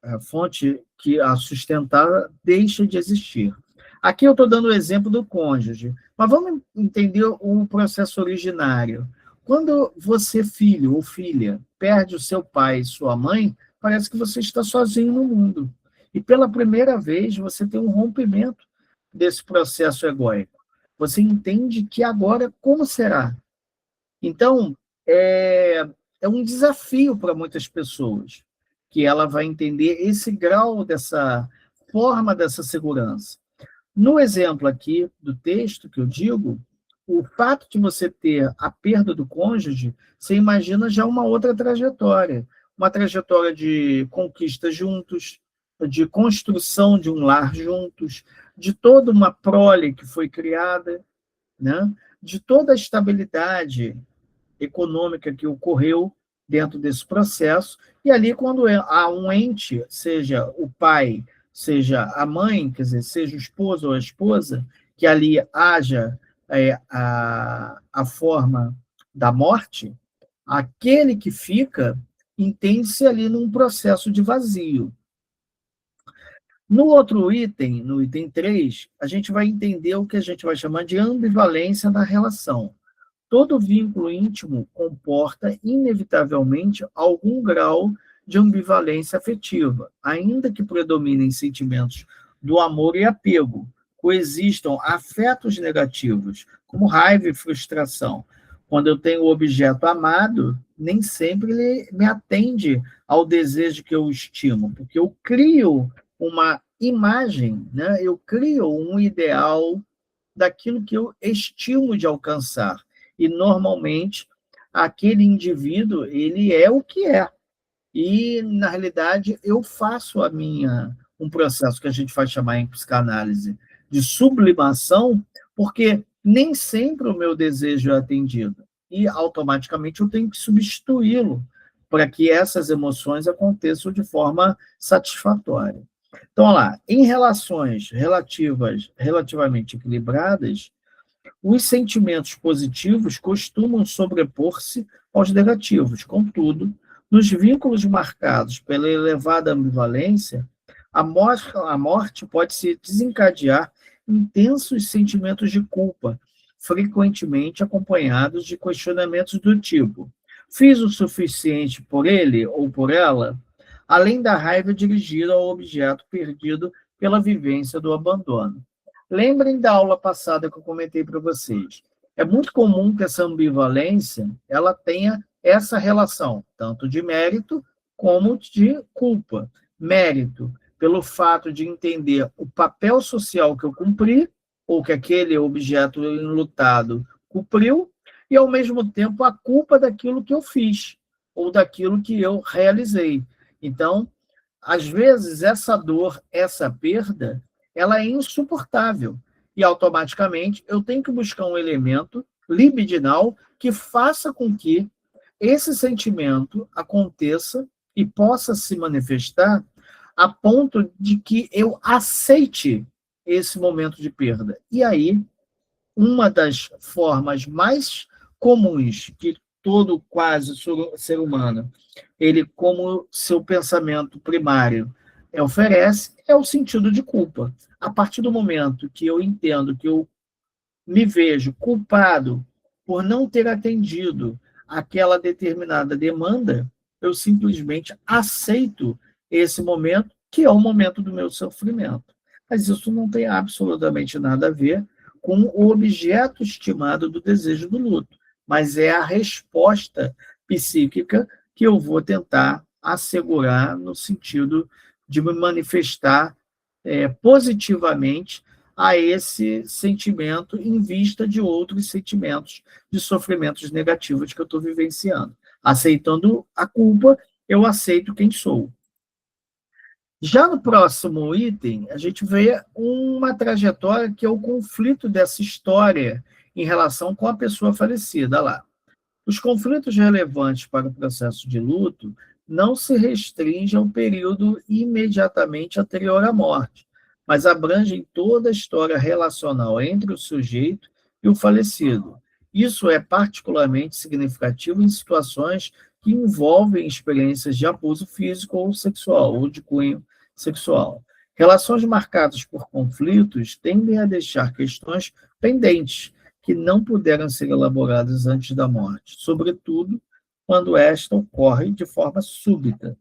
a fonte que a sustentar deixa de existir. Aqui eu estou dando o exemplo do cônjuge, mas vamos entender o processo originário. Quando você, filho ou filha, perde o seu pai e sua mãe, parece que você está sozinho no mundo. E pela primeira vez você tem um rompimento desse processo egóico. Você entende que agora como será? Então, é um desafio para muitas pessoas, que ela vai entender esse grau dessa forma dessa segurança. No exemplo aqui do texto que eu digo, o fato de você ter a perda do cônjuge, você imagina já uma outra trajetória, uma trajetória de conquista juntos, de construção de um lar juntos, de toda uma prole que foi criada, né? De toda a estabilidade econômica que ocorreu dentro desse processo, e ali quando há um ente, seja o pai, seja a mãe, quer dizer, seja o esposo ou a esposa, que ali haja a forma da morte, Aquele que fica entende-se ali num processo de vazio. No outro item, no item 3, a gente vai entender o que a gente vai chamar de ambivalência na relação. Todo vínculo íntimo comporta, inevitavelmente, algum grau de ambivalência afetiva, ainda que predominem sentimentos do amor e apego, coexistam afetos negativos, como raiva e frustração. Quando eu tenho o objeto amado, nem sempre ele me atende ao desejo que eu estimo, porque eu crio uma imagem, né? Eu crio um ideal daquilo que eu estimo de alcançar. E, normalmente, aquele indivíduo, ele é o que é. E, na realidade, eu faço um processo que a gente vai chamar em psicanálise de sublimação, porque nem sempre o meu desejo é atendido. E, automaticamente, eu tenho que substituí-lo para que essas emoções aconteçam de forma satisfatória. Então, olha lá, em relações relativamente equilibradas, os sentimentos positivos costumam sobrepor-se aos negativos. Contudo, nos vínculos marcados pela elevada ambivalência, a morte pode se desencadear intensos sentimentos de culpa, frequentemente acompanhados de questionamentos do tipo: fiz o suficiente por ele ou por ela? Além da raiva dirigida ao objeto perdido pela vivência do abandono. Lembrem da aula passada que eu comentei para vocês. É muito comum que essa ambivalência ela tenha essa relação, tanto de mérito como de culpa. Mérito, pelo fato de entender o papel social que eu cumpri, ou que aquele objeto enlutado cumpriu, e, ao mesmo tempo, a culpa daquilo que eu fiz, ou daquilo que eu realizei. Então, às vezes, essa dor, essa perda, ela é insuportável. E, automaticamente, eu tenho que buscar um elemento libidinal que faça com que esse sentimento aconteça e possa se manifestar a ponto de que eu aceite esse momento de perda. E aí, uma das formas mais comuns que todo quase ser humano, ele como seu pensamento primário oferece, é o sentido de culpa. A partir do momento que eu entendo que eu me vejo culpado por não ter atendido aquela determinada demanda, eu simplesmente aceito esse momento, que é o momento do meu sofrimento. Mas isso não tem absolutamente nada a ver com o objeto estimado do desejo do luto, mas é a resposta psíquica que eu vou tentar assegurar no sentido de me manifestar positivamente a esse sentimento em vista de outros sentimentos de sofrimentos negativos que eu estou vivenciando. Aceitando a culpa, eu aceito quem sou. Já no próximo item, a gente vê uma trajetória que é o conflito dessa história em relação com a pessoa falecida. Olha lá. Os conflitos relevantes para o processo de luto não se restringem ao período imediatamente anterior à morte, mas abrangem toda a história relacional entre o sujeito e o falecido. Isso é particularmente significativo em situações que envolvem experiências de abuso físico ou sexual, ou de cunho sexual. Relações marcadas por conflitos tendem a deixar questões pendentes, que não puderam ser elaboradas antes da morte, sobretudo quando esta ocorre de forma súbita.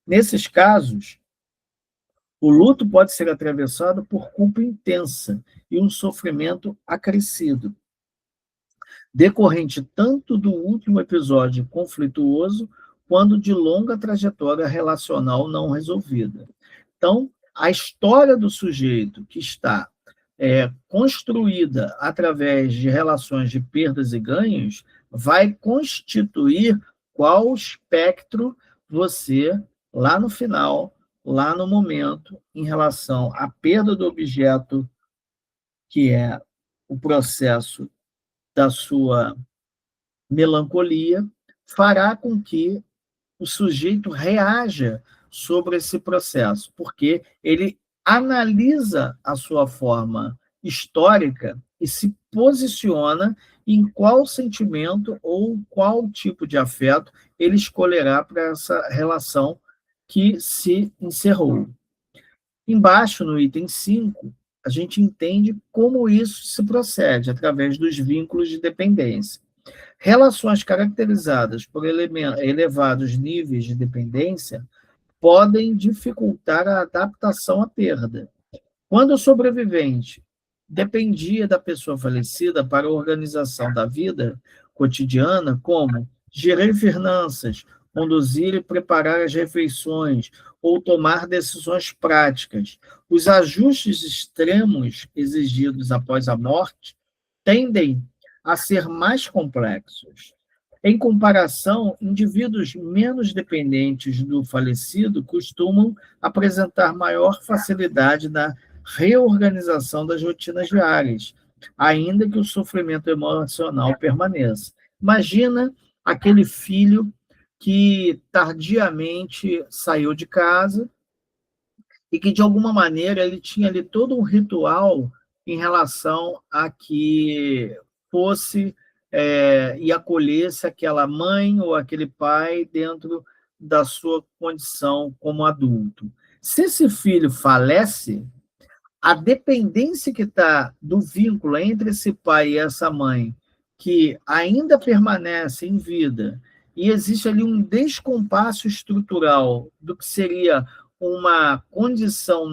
Nesses casos, o luto pode ser atravessado por culpa intensa e um sofrimento acrescido, decorrente tanto do último episódio conflituoso quanto de longa trajetória relacional não resolvida. Então, a história do sujeito que está construída através de relações de perdas e ganhos vai constituir qual espectro você, lá no final, lá no momento, em relação à perda do objeto, que é o processo da sua melancolia, fará com que o sujeito reaja sobre esse processo, porque ele analisa a sua forma histórica e se posiciona em qual sentimento ou qual tipo de afeto ele escolherá para essa relação que se encerrou. Embaixo, no item 5, a gente entende como isso se procede através dos vínculos de dependência. Relações caracterizadas por elevados níveis de dependência podem dificultar a adaptação à perda. Quando o sobrevivente dependia da pessoa falecida para a organização da vida cotidiana, como gerir finanças, conduzir e preparar as refeições ou tomar decisões práticas, os ajustes extremos exigidos após a morte tendem a ser mais complexos. Em comparação, indivíduos menos dependentes do falecido costumam apresentar maior facilidade na reorganização das rotinas diárias, ainda que o sofrimento emocional permaneça. Imagina aquele filho que tardiamente saiu de casa e que, de alguma maneira, ele tinha ali todo um ritual em relação a que fosse e acolhesse aquela mãe ou aquele pai dentro da sua condição como adulto. Se esse filho falece, a dependência que está do vínculo entre esse pai e essa mãe, que ainda permanece em vida, e existe ali um descompasso estrutural do que seria uma condição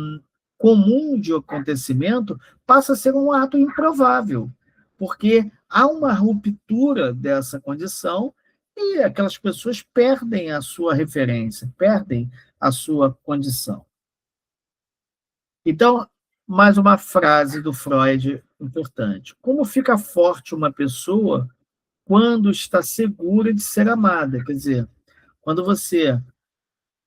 comum de acontecimento, passa a ser um ato improvável, porque há uma ruptura dessa condição e aquelas pessoas perdem a sua referência, perdem a sua condição. Então, mais uma frase do Freud importante. Como fica forte uma pessoa quando está segura de ser amada? Quer dizer, quando você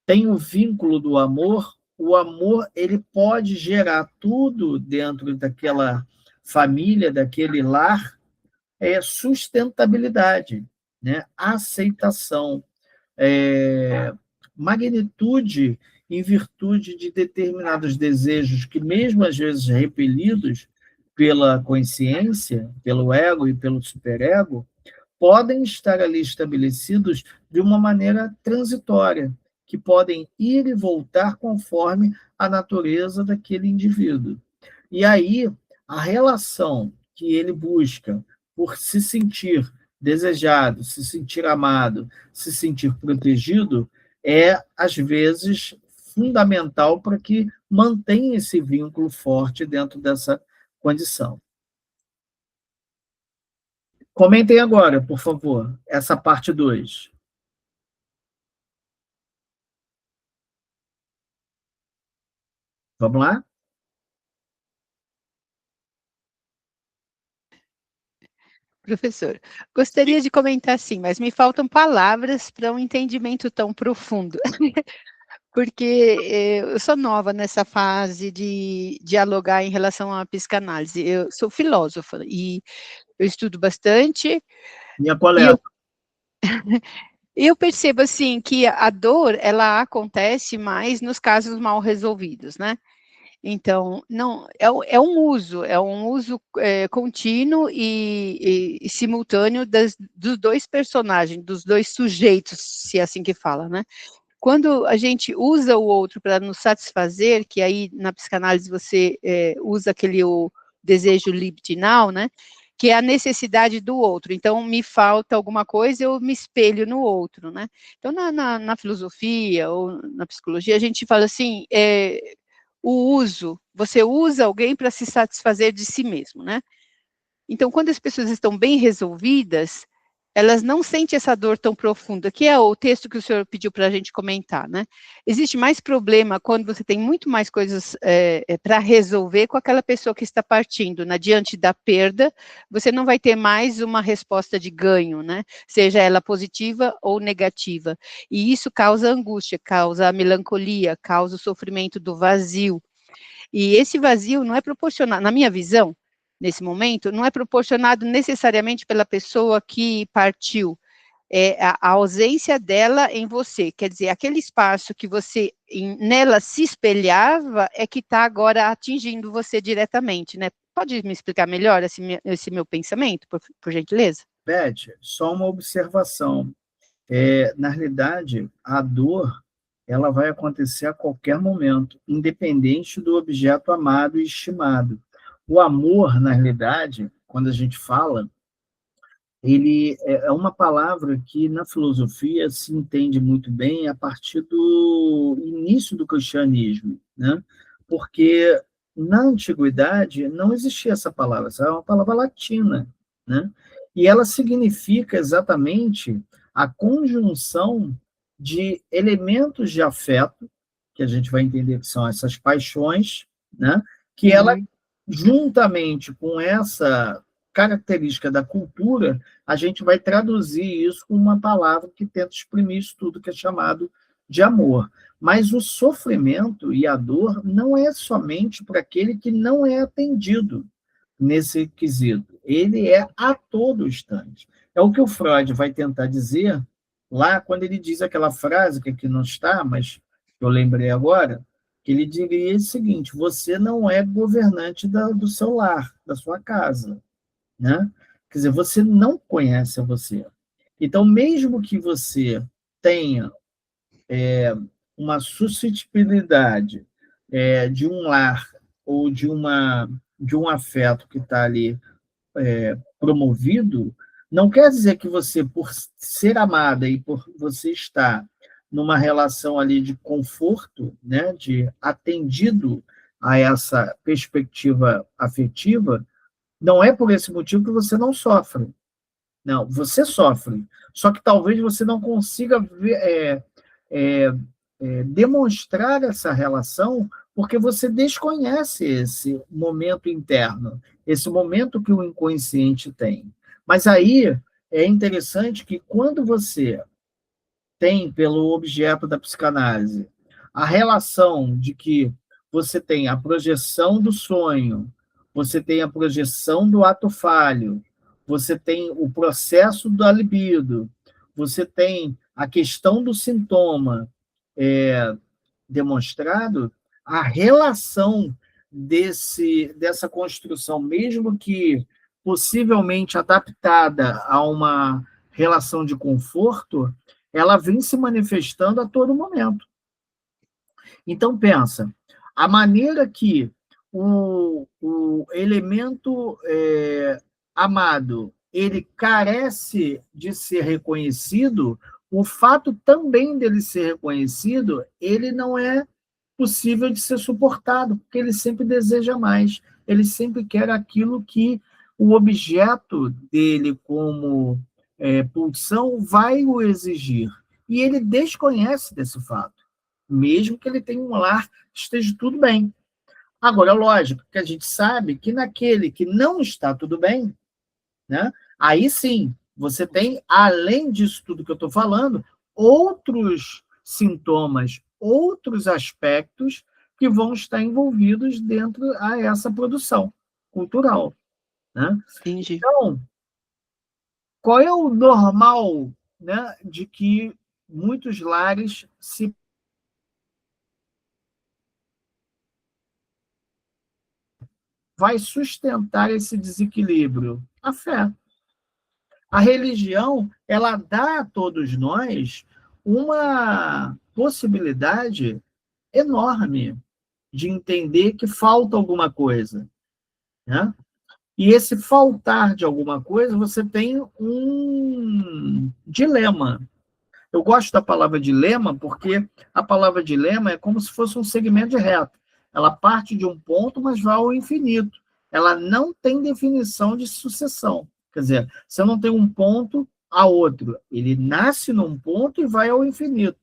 tem o vínculo do amor, o amor ele pode gerar tudo dentro daquela família, daquele lar, sustentabilidade, né? Aceitação, magnitude em virtude de determinados desejos que, mesmo às vezes repelidos pela consciência, pelo ego e pelo superego, podem estar ali estabelecidos de uma maneira transitória, que podem ir e voltar conforme a natureza daquele indivíduo. E aí, a relação que ele busca por se sentir desejado, se sentir amado, se sentir protegido, é, às vezes, fundamental para que mantenha esse vínculo forte dentro dessa condição. Comentem agora, por favor, essa parte 2. Vamos lá? Professor, gostaria de comentar sim, mas me faltam palavras para um entendimento tão profundo. Porque eu sou nova nessa fase de dialogar em relação à psicanálise. Eu sou filósofa e eu estudo bastante. Minha colega. Eu percebo, assim, que a dor, ela acontece mais nos casos mal resolvidos, né? Então, não, é um uso contínuo e simultâneo dos dois personagens, dos dois sujeitos, se é assim que fala, né? Quando a gente usa o outro para nos satisfazer, que aí na psicanálise você usa o desejo libidinal, né? Que é a necessidade do outro. Então, me falta alguma coisa, eu me espelho no outro, né? Então, na filosofia ou na psicologia, a gente fala assim, o uso, você usa alguém para se satisfazer de si mesmo, né? Então, quando as pessoas estão bem resolvidas, elas não sentem essa dor tão profunda, que é o texto que o senhor pediu para a gente comentar, né? Existe mais problema quando você tem muito mais coisas para resolver com aquela pessoa que está partindo, né? Diante da perda, você não vai ter mais uma resposta de ganho, né? Seja ela positiva ou negativa. E isso causa angústia, causa melancolia, causa o sofrimento do vazio. E esse vazio não é proporcionado, na minha visão, nesse momento, não é proporcionado necessariamente pela pessoa que partiu, é a ausência dela em você, quer dizer, aquele espaço que você nela se espelhava é que está agora atingindo você diretamente, né? Pode me explicar melhor esse meu pensamento, por gentileza? Beth, só uma observação. Na realidade, a dor ela vai acontecer a qualquer momento, independente do objeto amado e estimado. O amor, na realidade, quando a gente fala, ele é uma palavra que na filosofia se entende muito bem a partir do início do cristianismo, né? Porque na antiguidade não existia essa palavra, essa é uma palavra latina, né? E ela significa exatamente a conjunção de elementos de afeto, que a gente vai entender que são essas paixões, né? Que ela, juntamente com essa característica da cultura, a gente vai traduzir isso com uma palavra que tenta exprimir isso tudo que é chamado de amor. Mas o sofrimento e a dor não é somente para aquele que não é atendido nesse quesito. Ele é a todo instante. É o que o Freud vai tentar dizer lá quando ele diz aquela frase que aqui não está, mas eu lembrei agora, que ele diria o seguinte: você não é governante do seu lar, da sua casa, né? Quer dizer, você não conhece a você. Então, mesmo que você tenha uma suscetibilidade de um lar ou de um afeto que está ali promovido, não quer dizer que você, por ser amada e por você estar numa relação ali de conforto, né, de atendido a essa perspectiva afetiva, não é por esse motivo que você não sofre. Não, você sofre. Só que talvez você não consiga demonstrar essa relação porque você desconhece esse momento interno, esse momento que o inconsciente tem. Mas aí é interessante que quando você tem, pelo objeto da psicanálise, a relação de que você tem a projeção do sonho, você tem a projeção do ato falho, você tem o processo da libido, você tem a questão do sintoma demonstrado, a relação dessa construção, mesmo que possivelmente adaptada a uma relação de conforto, ela vem se manifestando a todo momento. Então, pensa, a maneira que o elemento amado, ele carece de ser reconhecido, o fato também dele ser reconhecido, ele não é possível de ser suportado, porque ele sempre deseja mais, ele sempre quer aquilo que o objeto dele como pulsão vai o exigir. E ele desconhece desse fato, mesmo que ele tenha um lar que esteja tudo bem. Agora, lógico que a gente sabe que naquele que não está tudo bem, né, aí sim, você tem, além disso tudo que eu estou falando, outros sintomas, outros aspectos que vão estar envolvidos dentro a essa produção cultural, né? Entendi. Então, qual é o normal, né, de que muitos lares se vai sustentar esse desequilíbrio? A fé. A religião, ela dá a todos nós uma possibilidade enorme de entender que falta alguma coisa, né? E esse faltar de alguma coisa, você tem um dilema. Eu gosto da palavra dilema porque a palavra dilema é como se fosse um segmento de reta. Ela parte de um ponto, mas vai ao infinito. Ela não tem definição de sucessão. Quer dizer, você não tem um ponto a outro. Ele nasce num ponto e vai ao infinito.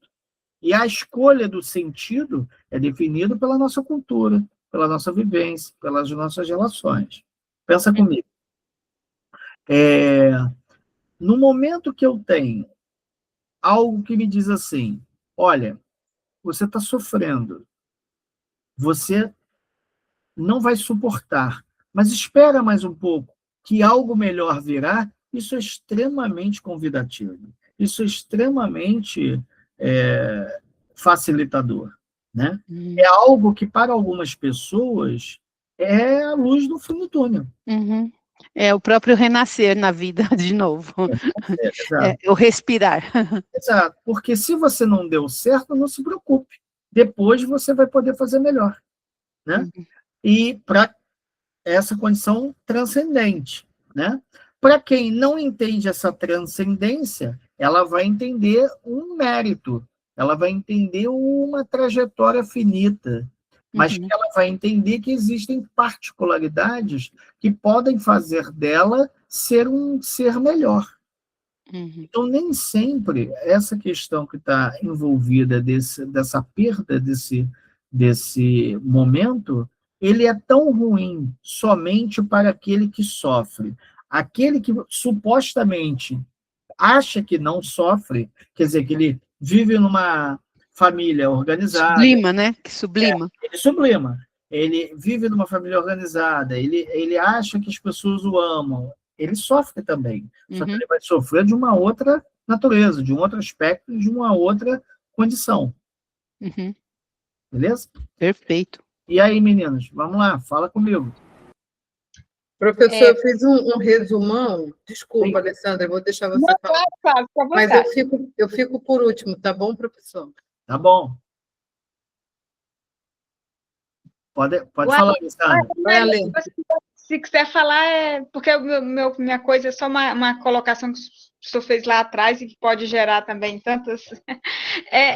E a escolha do sentido é definida pela nossa cultura, pela nossa vivência, pelas nossas relações. Pensa comigo. No momento que eu tenho algo que me diz assim, olha, você está sofrendo, você não vai suportar, mas espera mais um pouco, que algo melhor virá, isso é extremamente convidativo, isso é extremamente facilitador, né? É algo que, para algumas pessoas, é a luz do fim do túnel. Uhum. É o próprio renascer na vida de novo. Exato. É o respirar. Exato. Porque se você não deu certo, não se preocupe. Depois você vai poder fazer melhor, né? Uhum. E para essa condição transcendente, né? Para quem não entende essa transcendência, ela vai entender um mérito, ela vai entender uma trajetória finita, mas que ela vai entender que existem particularidades que podem fazer dela ser um ser melhor. Então, nem sempre essa questão que está envolvida dessa perda desse momento, ele é tão ruim somente para aquele que sofre. Aquele que supostamente acha que não sofre, quer dizer, que ele vive numa família organizada. Sublima, né? Que sublima. Ele sublima. Ele vive numa família organizada, ele acha que as pessoas o amam. Ele sofre também. Só que ele vai sofrer de uma outra natureza, de um outro aspecto, de uma outra condição. Beleza? Perfeito. E aí, meninos, vamos lá, fala comigo. Professor, eu fiz um resumão. Desculpa, Alessandra, eu vou deixar você falar. Claro, Mas eu fico por último, tá bom, professor? Tá bom. Pode falar, Alessandra. Vai, Alê. Se quiser falar, porque minha coisa é só uma colocação que o senhor fez lá atrás e que pode gerar também tantas...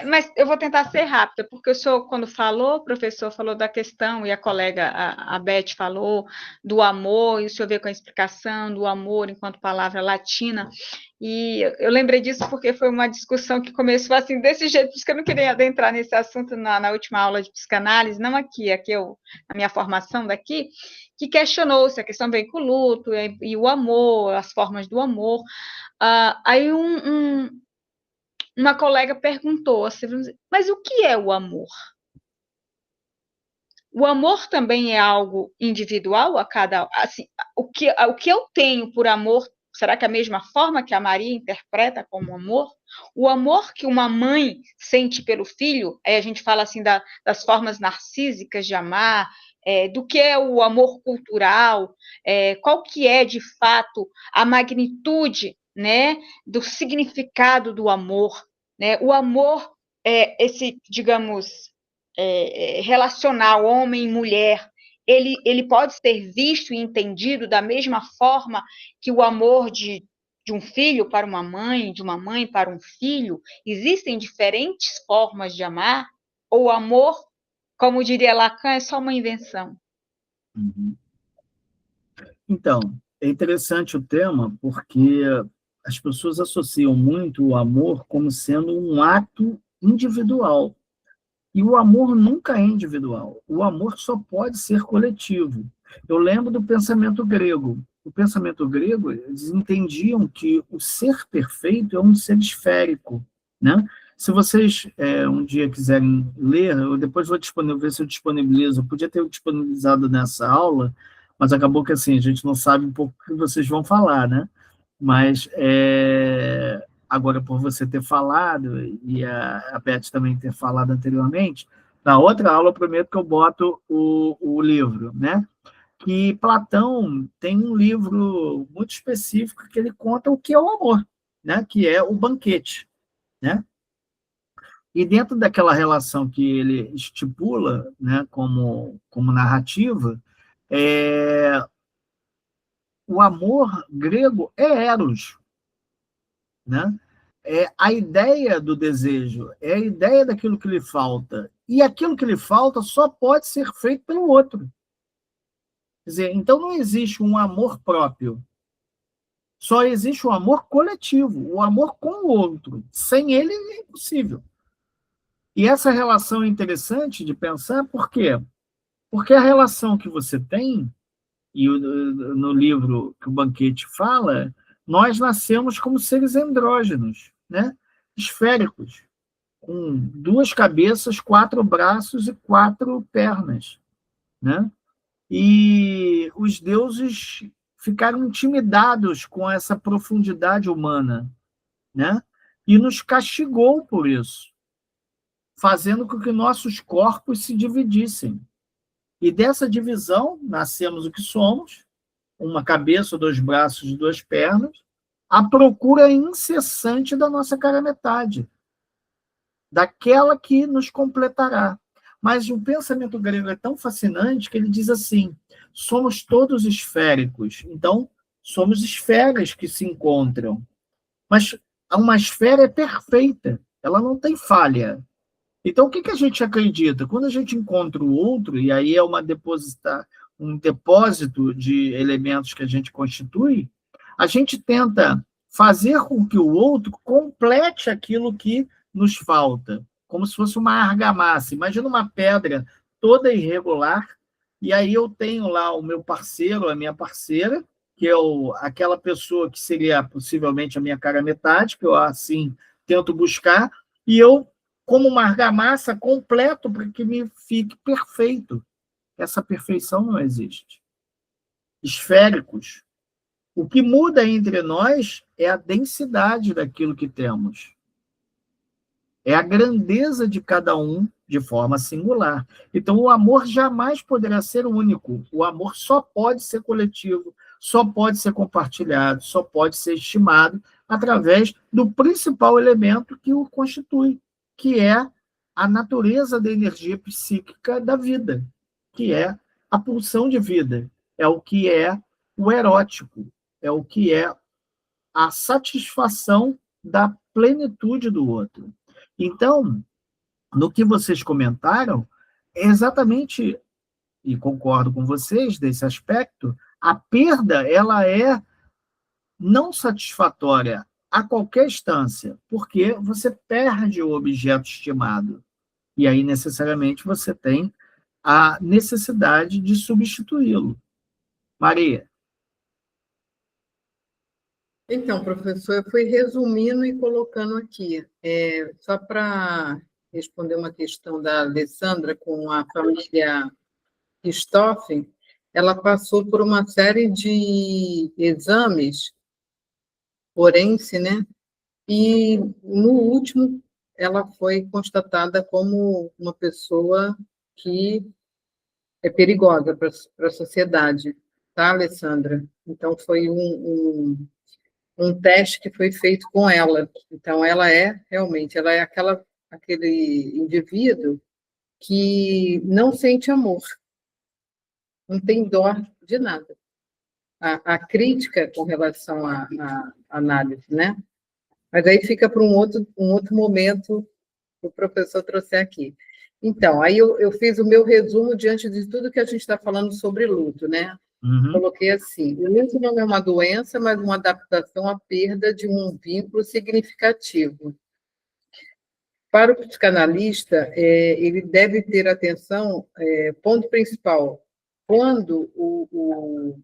mas eu vou tentar ser rápida, porque o senhor, quando falou, o professor falou da questão, e a colega, a Beth, falou do amor, e o senhor veio com a explicação do amor enquanto palavra latina, e eu lembrei disso porque foi uma discussão que começou assim, desse jeito, por isso que eu não queria adentrar nesse assunto na última aula de psicanálise, não aqui na minha formação daqui, que questionou se a questão vem com o luto e o amor, as formas do amor. Aí uma colega perguntou assim, mas o que é o amor? O amor também é algo individual a cada... Assim, o que eu tenho por amor, será que é a mesma forma que a Maria interpreta como amor? O amor que uma mãe sente pelo filho, aí a gente fala assim das formas narcísicas de amar, do que é o amor cultural, qual que é, de fato, a magnitude, né, do significado do amor, né? O amor esse, digamos, relacional, homem e mulher, ele pode ser visto e entendido da mesma forma que o amor de um filho para uma mãe, de uma mãe para um filho. Existem diferentes formas de amar, ou o amor, como diria Lacan, é só uma invenção? Então, é interessante o tema, porque as pessoas associam muito o amor como sendo um ato individual. E o amor nunca é individual. O amor só pode ser coletivo. Eu lembro do pensamento grego. O pensamento grego, eles entendiam que o ser perfeito é um ser esférico, né? Se vocês um dia quiserem ler, eu depois vou ver se eu disponibilizo. Eu podia ter disponibilizado nessa aula, mas acabou que assim, a gente não sabe um pouco o que vocês vão falar, né? Mas agora, por você ter falado, e a Beth também ter falado anteriormente, na outra aula eu prometo que eu boto o livro, né? Que Platão tem um livro muito específico que ele conta o que é o amor, né? Que é o banquete, né? E dentro daquela relação que ele estipula, né, como narrativa, o amor grego é eros, né? É a ideia do desejo, é a ideia daquilo que lhe falta. E aquilo que lhe falta só pode ser feito pelo outro. Quer dizer, então não existe um amor próprio. Só existe um amor coletivo, o amor com o outro. Sem ele é impossível. E essa relação é interessante de pensar, por quê? Porque a relação que você tem, e no livro que o Banquete fala, nós nascemos como seres andrógenos, né? Esféricos, com 2 cabeças, 4 braços e 4 pernas, né? E os deuses ficaram intimidados com essa profundidade humana, né? E nos castigou por isso, fazendo com que nossos corpos se dividissem. E dessa divisão, nascemos o que somos, uma cabeça, 2 braços e 2 pernas, à procura incessante da nossa cara metade, daquela que nos completará. Mas o pensamento grego é tão fascinante que ele diz assim: somos todos esféricos, então somos esferas que se encontram. Mas uma esfera é perfeita, ela não tem falha. Então, o que a gente acredita? Quando a gente encontra o outro, e aí é um depósito de elementos que a gente constitui, a gente tenta fazer com que o outro complete aquilo que nos falta, como se fosse uma argamassa. Imagina uma pedra toda irregular, e aí eu tenho lá o meu parceiro, a minha parceira, que é aquela pessoa que seria possivelmente a minha cara metade, que eu assim tento buscar, e eu, como uma argamassa, completo para que me fique perfeito. Essa perfeição não existe. Esféricos. O que muda entre nós é a densidade daquilo que temos. É a grandeza de cada um de forma singular. Então, o amor jamais poderá ser único. O amor só pode ser coletivo, só pode ser compartilhado, só pode ser estimado através do principal elemento que o constitui, que é a natureza da energia psíquica da vida, que é a pulsão de vida, é o que é o erótico, é o que é a satisfação da plenitude do outro. Então, no que vocês comentaram, é exatamente, e concordo com vocês desse aspecto, a perda ela é não satisfatória a qualquer instância, porque você perde o objeto estimado. E aí, necessariamente, você tem a necessidade de substituí-lo. Maria. Então, professor, eu fui resumindo e colocando aqui. Só para responder uma questão da Alessandra com a família Richthofen, ela passou por uma série de exames forense, né? E no último ela foi constatada como uma pessoa que é perigosa para a sociedade, tá, Alessandra? Então foi um teste que foi feito com ela. Então ela é aquele indivíduo que não sente amor, não tem dó de nada. A crítica com relação à análise, né? Mas aí fica para um outro momento que o professor trouxe aqui. Então, aí eu fiz o meu resumo diante de tudo que a gente está falando sobre luto, né? Uhum. Coloquei assim: o luto não é uma doença, mas uma adaptação à perda de um vínculo significativo. Para o psicanalista, ele deve ter atenção, ponto principal, quando o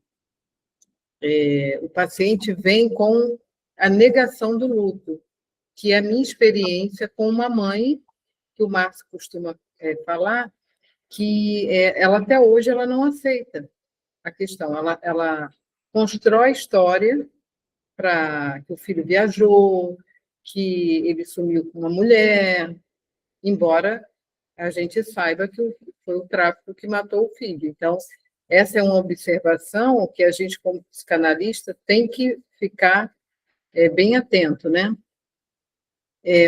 paciente vem com a negação do luto, que é a minha experiência com uma mãe, que o Márcio costuma falar, que ela até hoje ela não aceita a questão. Ela constrói história para que o filho viajou, que ele sumiu com uma mulher, embora a gente saiba que foi o tráfico que matou o filho. Então, essa é uma observação que a gente, como psicanalista, tem que ficar bem atento, né?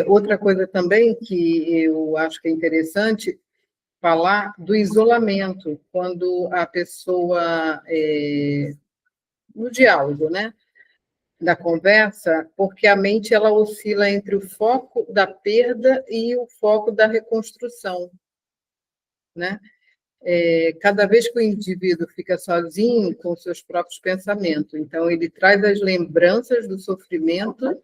Outra coisa também que eu acho que é interessante falar do isolamento, quando a pessoa, no diálogo, né, da conversa, porque a mente ela oscila entre o foco da perda e o foco da reconstrução, né? Cada vez que o indivíduo fica sozinho com seus próprios pensamentos, então ele traz as lembranças do sofrimento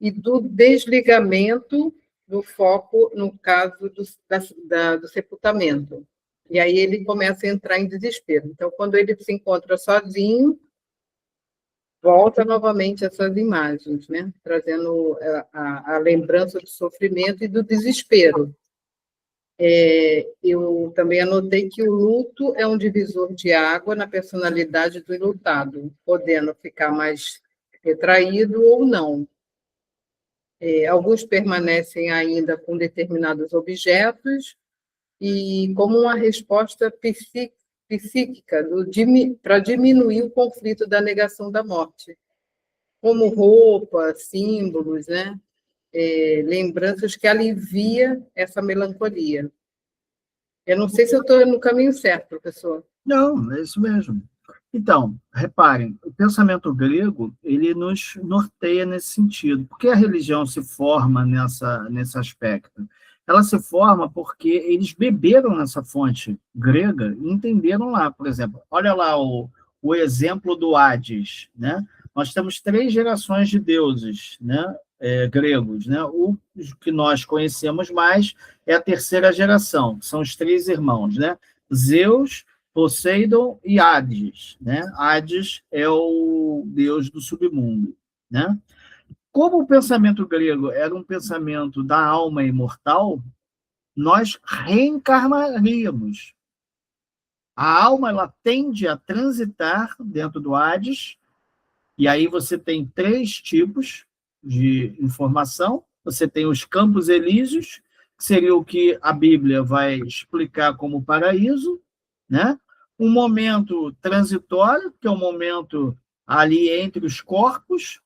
e do desligamento do foco, no caso do sepultamento. E aí ele começa a entrar em desespero. Então, quando ele se encontra sozinho, volta novamente essas imagens, né? Trazendo a lembrança do sofrimento e do desespero. Eu também anotei que o luto é um divisor de água na personalidade do enlutado, podendo ficar mais retraído ou não. Alguns permanecem ainda com determinados objetos e como uma resposta psíquica para diminuir o conflito da negação da morte, como roupa, símbolos, né? Lembranças que alivia essa melancolia. Eu não sei se eu estou no caminho certo, professor. Não, é isso mesmo. Então, reparem, o pensamento grego, ele nos norteia nesse sentido. Por que a religião se forma nesse aspecto? Ela se forma porque eles beberam nessa fonte grega e entenderam lá, por exemplo, olha lá o exemplo do Hades, né? Nós temos 3 gerações de deuses, né? Gregos, né? O que nós conhecemos mais é a 3ª geração, que são os 3 irmãos, né? Zeus, Poseidon e Hades, né? Hades é o deus do submundo, né? Como o pensamento grego era um pensamento da alma imortal, nós reencarnaríamos. A alma, ela tende a transitar dentro do Hades, e aí você tem 3 tipos de informação. Você tem os campos elíseos, que seria o que a Bíblia vai explicar como paraíso, né? Um momento transitório, que é um momento ali entre os corpos,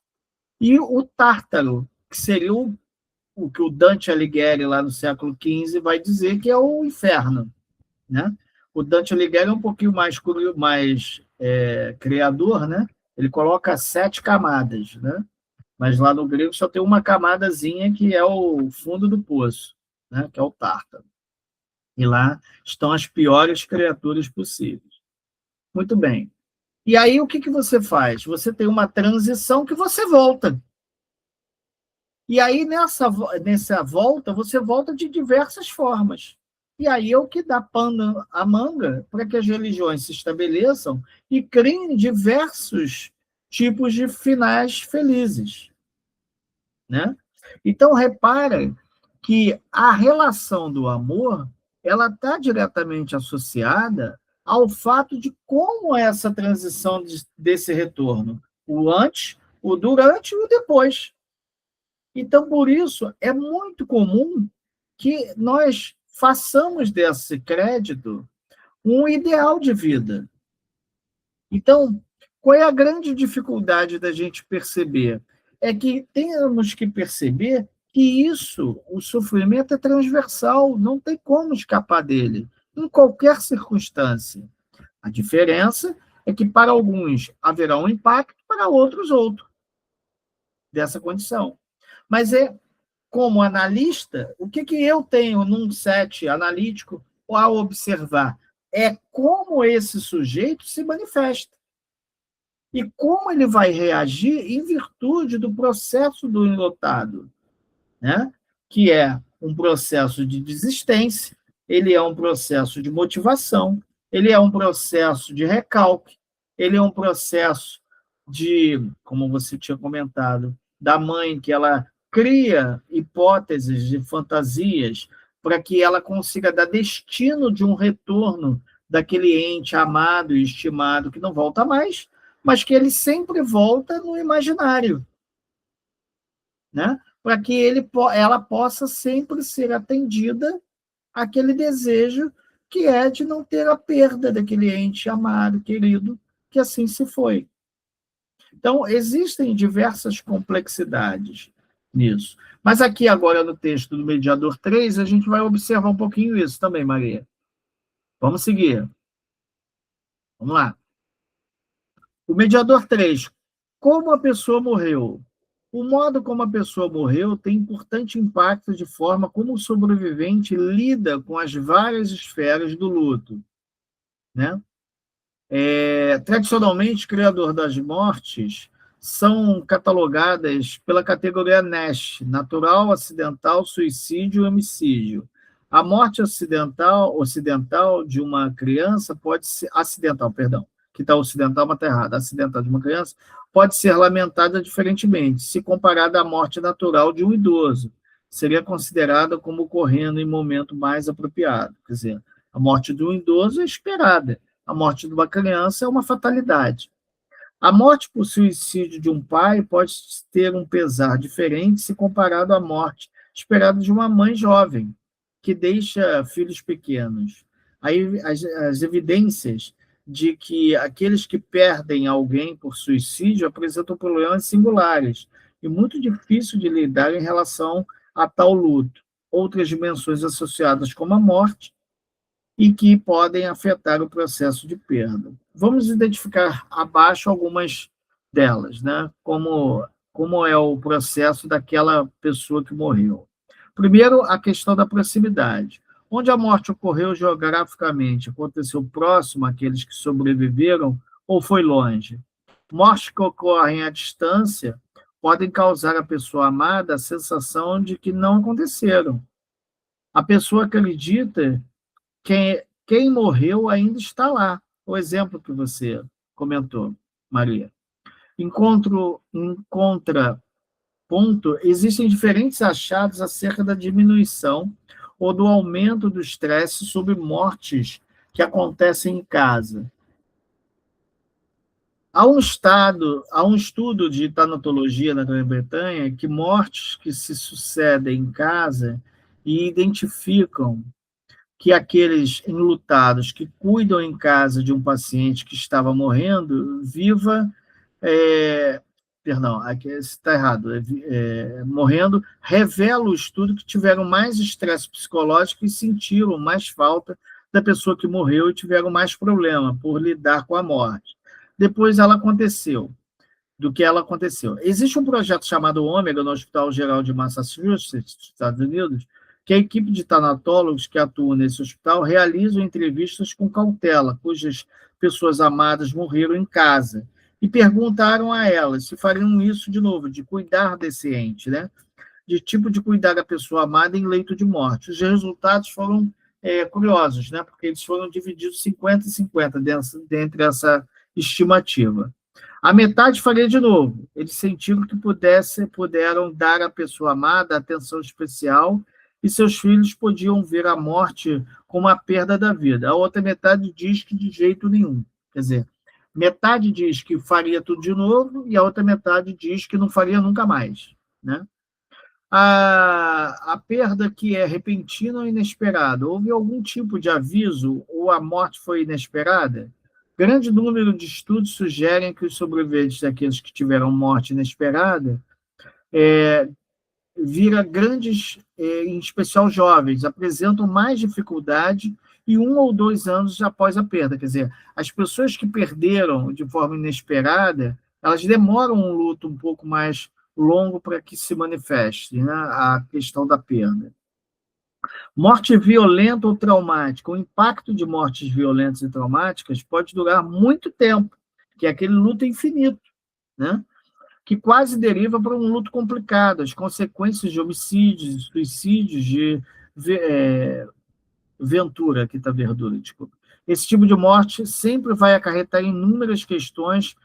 e o Tártaro, que seria o que o Dante Alighieri, lá no século XV, vai dizer que é o inferno, né? O Dante Alighieri é um pouquinho mais criador, né? Ele coloca 7 camadas, né? Mas lá no grego só tem uma camadazinha que é o fundo do poço, né? Que é o Tártaro. E lá estão as piores criaturas possíveis. Muito bem. E aí o que você faz? Você tem uma transição que você volta. E aí nessa volta, você volta de diversas formas. E aí é o que dá pano à manga para que as religiões se estabeleçam e criem diversos tipos de finais felizes, né? Então, repara que a relação do amor, ela está diretamente associada ao fato de como é essa transição desse retorno. O antes, o durante e o depois. Então, por isso, é muito comum que nós façamos desse crédito um ideal de vida. Então, qual é a grande dificuldade da gente perceber? É que temos que perceber que o sofrimento é transversal, não tem como escapar dele, em qualquer circunstância. A diferença é que para alguns haverá um impacto, para outros outro, dessa condição. Mas como analista, o que eu tenho num set analítico ao observar? É como esse sujeito se manifesta. E como ele vai reagir em virtude do processo do enlotado, né? Que é um processo de desistência, ele é um processo de motivação, ele é um processo de recalque, ele é um processo de, como você tinha comentado, da mãe que ela cria hipóteses de fantasias para que ela consiga dar destino de um retorno daquele ente amado e estimado que não volta mais, mas que ele sempre volta no imaginário, né? Para que ela possa sempre ser atendida àquele desejo que é de não ter a perda daquele ente amado, querido, que assim se foi. Então, existem diversas complexidades nisso. Mas aqui agora no texto do Mediador 3, a gente vai observar um pouquinho isso também, Maria. Vamos seguir. Vamos lá. O Mediador 3. Como a pessoa morreu? O modo como a pessoa morreu tem importante impacto de forma como o sobrevivente lida com as várias esferas do luto, né? Tradicionalmente, criador das mortes são catalogadas pela categoria NASH, natural, acidental, suicídio e homicídio. A morte ocidental de uma criança pode ser acidental, que está ocidental, mas está errado. Acidental de uma criança pode ser lamentada diferentemente, se comparada à morte natural de um idoso. Seria considerada como ocorrendo em momento mais apropriado. Quer dizer, a morte de um idoso é esperada. A morte de uma criança é uma fatalidade. A morte por suicídio de um pai pode ter um pesar diferente se comparado à morte esperada de uma mãe jovem, que deixa filhos pequenos. aí as evidências de que aqueles que perdem alguém por suicídio apresentam problemas singulares e muito difícil de lidar em relação a tal luto. Outras dimensões associadas como a morte e que podem afetar o processo de perda. Vamos identificar abaixo algumas delas, né? Como é o processo daquela pessoa que morreu. Primeiro, a questão da proximidade. Onde a morte ocorreu geograficamente, aconteceu próximo àqueles que sobreviveram ou foi longe? Mortes que ocorrem à distância podem causar à pessoa amada a sensação de que não aconteceram. A pessoa acredita que quem morreu ainda está lá. O exemplo que você comentou, Maria. Em contraponto, existem diferentes achados acerca da diminuição ou do aumento do estresse sobre mortes que acontecem em casa. Há um estudo de tanatologia na Grã-Bretanha que mortes que se sucedem em casa e identificam que aqueles enlutados que cuidam em casa de um paciente que estava morrendo, aqui está errado, morrendo, revela o estudo que tiveram mais estresse psicológico e sentiram mais falta da pessoa que morreu e tiveram mais problema por lidar com a morte. Depois ela aconteceu. Existe um projeto chamado Ômega no Hospital Geral de Massachusetts, Estados Unidos, que a equipe de tanatólogos que atuam nesse hospital realizam entrevistas com cautela, cujas pessoas amadas morreram em casa, e perguntaram a elas se fariam isso de novo, de cuidar desse ente, né? De cuidar da pessoa amada em leito de morte. Os resultados foram curiosos, né? Porque eles foram divididos 50-50 dentre essa estimativa. A metade faria de novo. Eles sentiram que puderam dar à pessoa amada atenção especial e seus filhos podiam ver a morte como a perda da vida. A outra metade diz que de jeito nenhum. Quer dizer, metade diz que faria tudo de novo e a outra metade diz que não faria nunca mais, né? A perda que é repentina ou inesperada. Houve algum tipo de aviso ou a morte foi inesperada? Grande número de estudos sugerem que os sobreviventes daqueles que tiveram morte inesperada em especial jovens, apresentam mais dificuldade e 1 ou 2 anos após a perda. Quer dizer, as pessoas que perderam de forma inesperada, elas demoram um luto um pouco mais longo para que se manifeste, né, a questão da perda. Morte violenta ou traumática. O impacto de mortes violentas e traumáticas pode durar muito tempo, que é aquele luto infinito, né? Que quase deriva para um luto complicado, as consequências de homicídios, suicídios, de Ventura, aqui está Verdura, desculpa. Esse tipo de morte sempre vai acarretar inúmeras questões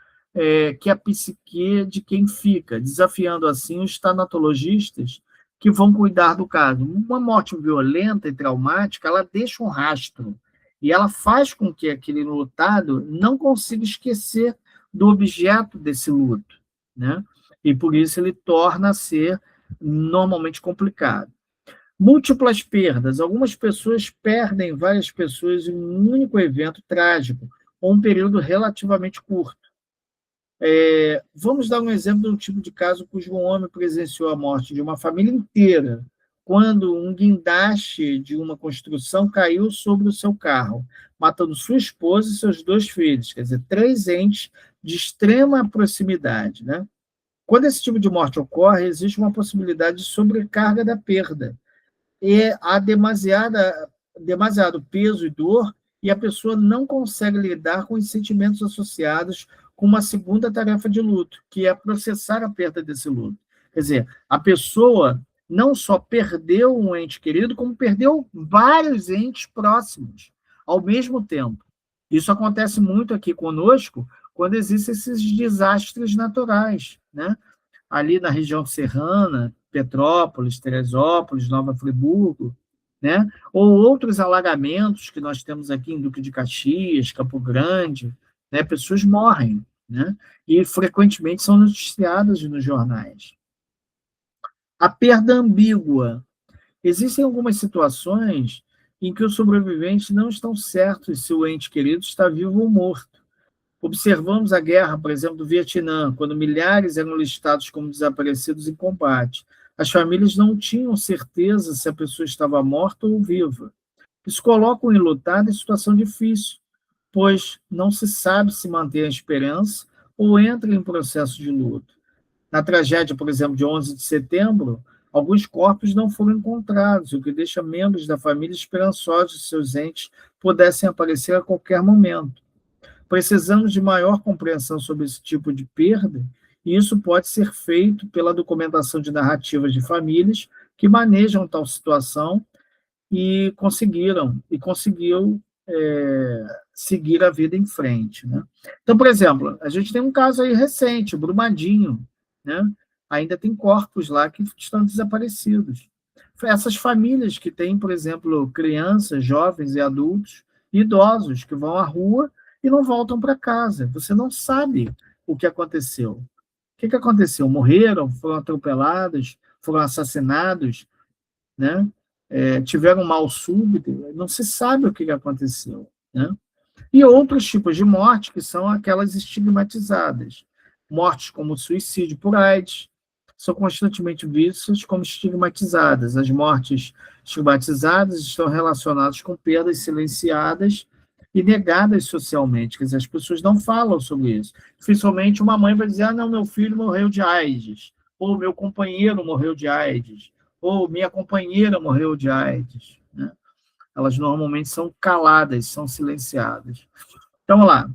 que a psique de quem fica, desafiando assim os tanatologistas que vão cuidar do caso. Uma morte violenta e traumática, ela deixa um rastro, e ela faz com que aquele enlutado não consiga esquecer do objeto desse luto, né? E por isso ele torna a ser normalmente complicado. Múltiplas perdas. Algumas pessoas perdem várias pessoas em um único evento trágico, ou um período relativamente curto. Vamos dar um exemplo de um tipo de caso cujo homem presenciou a morte de uma família inteira, quando um guindaste de uma construção caiu sobre o seu carro, matando sua esposa e seus 2 filhos, quer dizer, 3 entes de extrema proximidade, né? Quando esse tipo de morte ocorre, existe uma possibilidade de sobrecarga da perda. E há demasiado peso e dor, e a pessoa não consegue lidar com os sentimentos associados com uma segunda tarefa de luto, que é processar a perda desse luto. Quer dizer, a pessoa não só perdeu um ente querido, como perdeu vários entes próximos ao mesmo tempo. Isso acontece muito aqui conosco, quando existem esses desastres naturais, né? Ali na região serrana, Petrópolis, Teresópolis, Nova Friburgo, né? Ou outros alagamentos que nós temos aqui em Duque de Caxias, Campo Grande, né? Pessoas morrem, né? E frequentemente são noticiadas nos jornais. A perda ambígua. Existem algumas situações em que os sobreviventes não estão certos se o ente querido está vivo ou morto. Observamos a guerra, por exemplo, do Vietnã, quando milhares eram listados como desaparecidos em combate. As famílias não tinham certeza se a pessoa estava morta ou viva. Isso coloca o enlutado em situação difícil, pois não se sabe se mantém a esperança ou entra em processo de luto. Na tragédia, por exemplo, de 11 de setembro, alguns corpos não foram encontrados, o que deixa membros da família esperançosos de seus entes pudessem aparecer a qualquer momento. Precisamos de maior compreensão sobre esse tipo de perda, e isso pode ser feito pela documentação de narrativas de famílias que manejam tal situação e conseguiu seguir a vida em frente, né? Então, por exemplo, a gente tem um caso aí recente, Brumadinho, né? Ainda tem corpos lá que estão desaparecidos. Essas famílias que têm, por exemplo, crianças, jovens e adultos, e idosos que vão à rua e não voltam para casa. Você não sabe o que aconteceu. O que aconteceu? Morreram? Foram atropelados? Foram assassinados? Né? Tiveram um mal súbito? Não se sabe o que aconteceu. Né? E outros tipos de morte, que são aquelas estigmatizadas. Mortes como suicídio por AIDS, são constantemente vistas como estigmatizadas. As mortes estigmatizadas estão relacionadas com perdas silenciadas e negadas socialmente, quer dizer, as pessoas não falam sobre isso. Dificilmente uma mãe vai dizer, não, meu filho morreu de AIDS, ou meu companheiro morreu de AIDS, ou minha companheira morreu de AIDS. Né? Elas normalmente são caladas, são silenciadas. Então, vamos lá.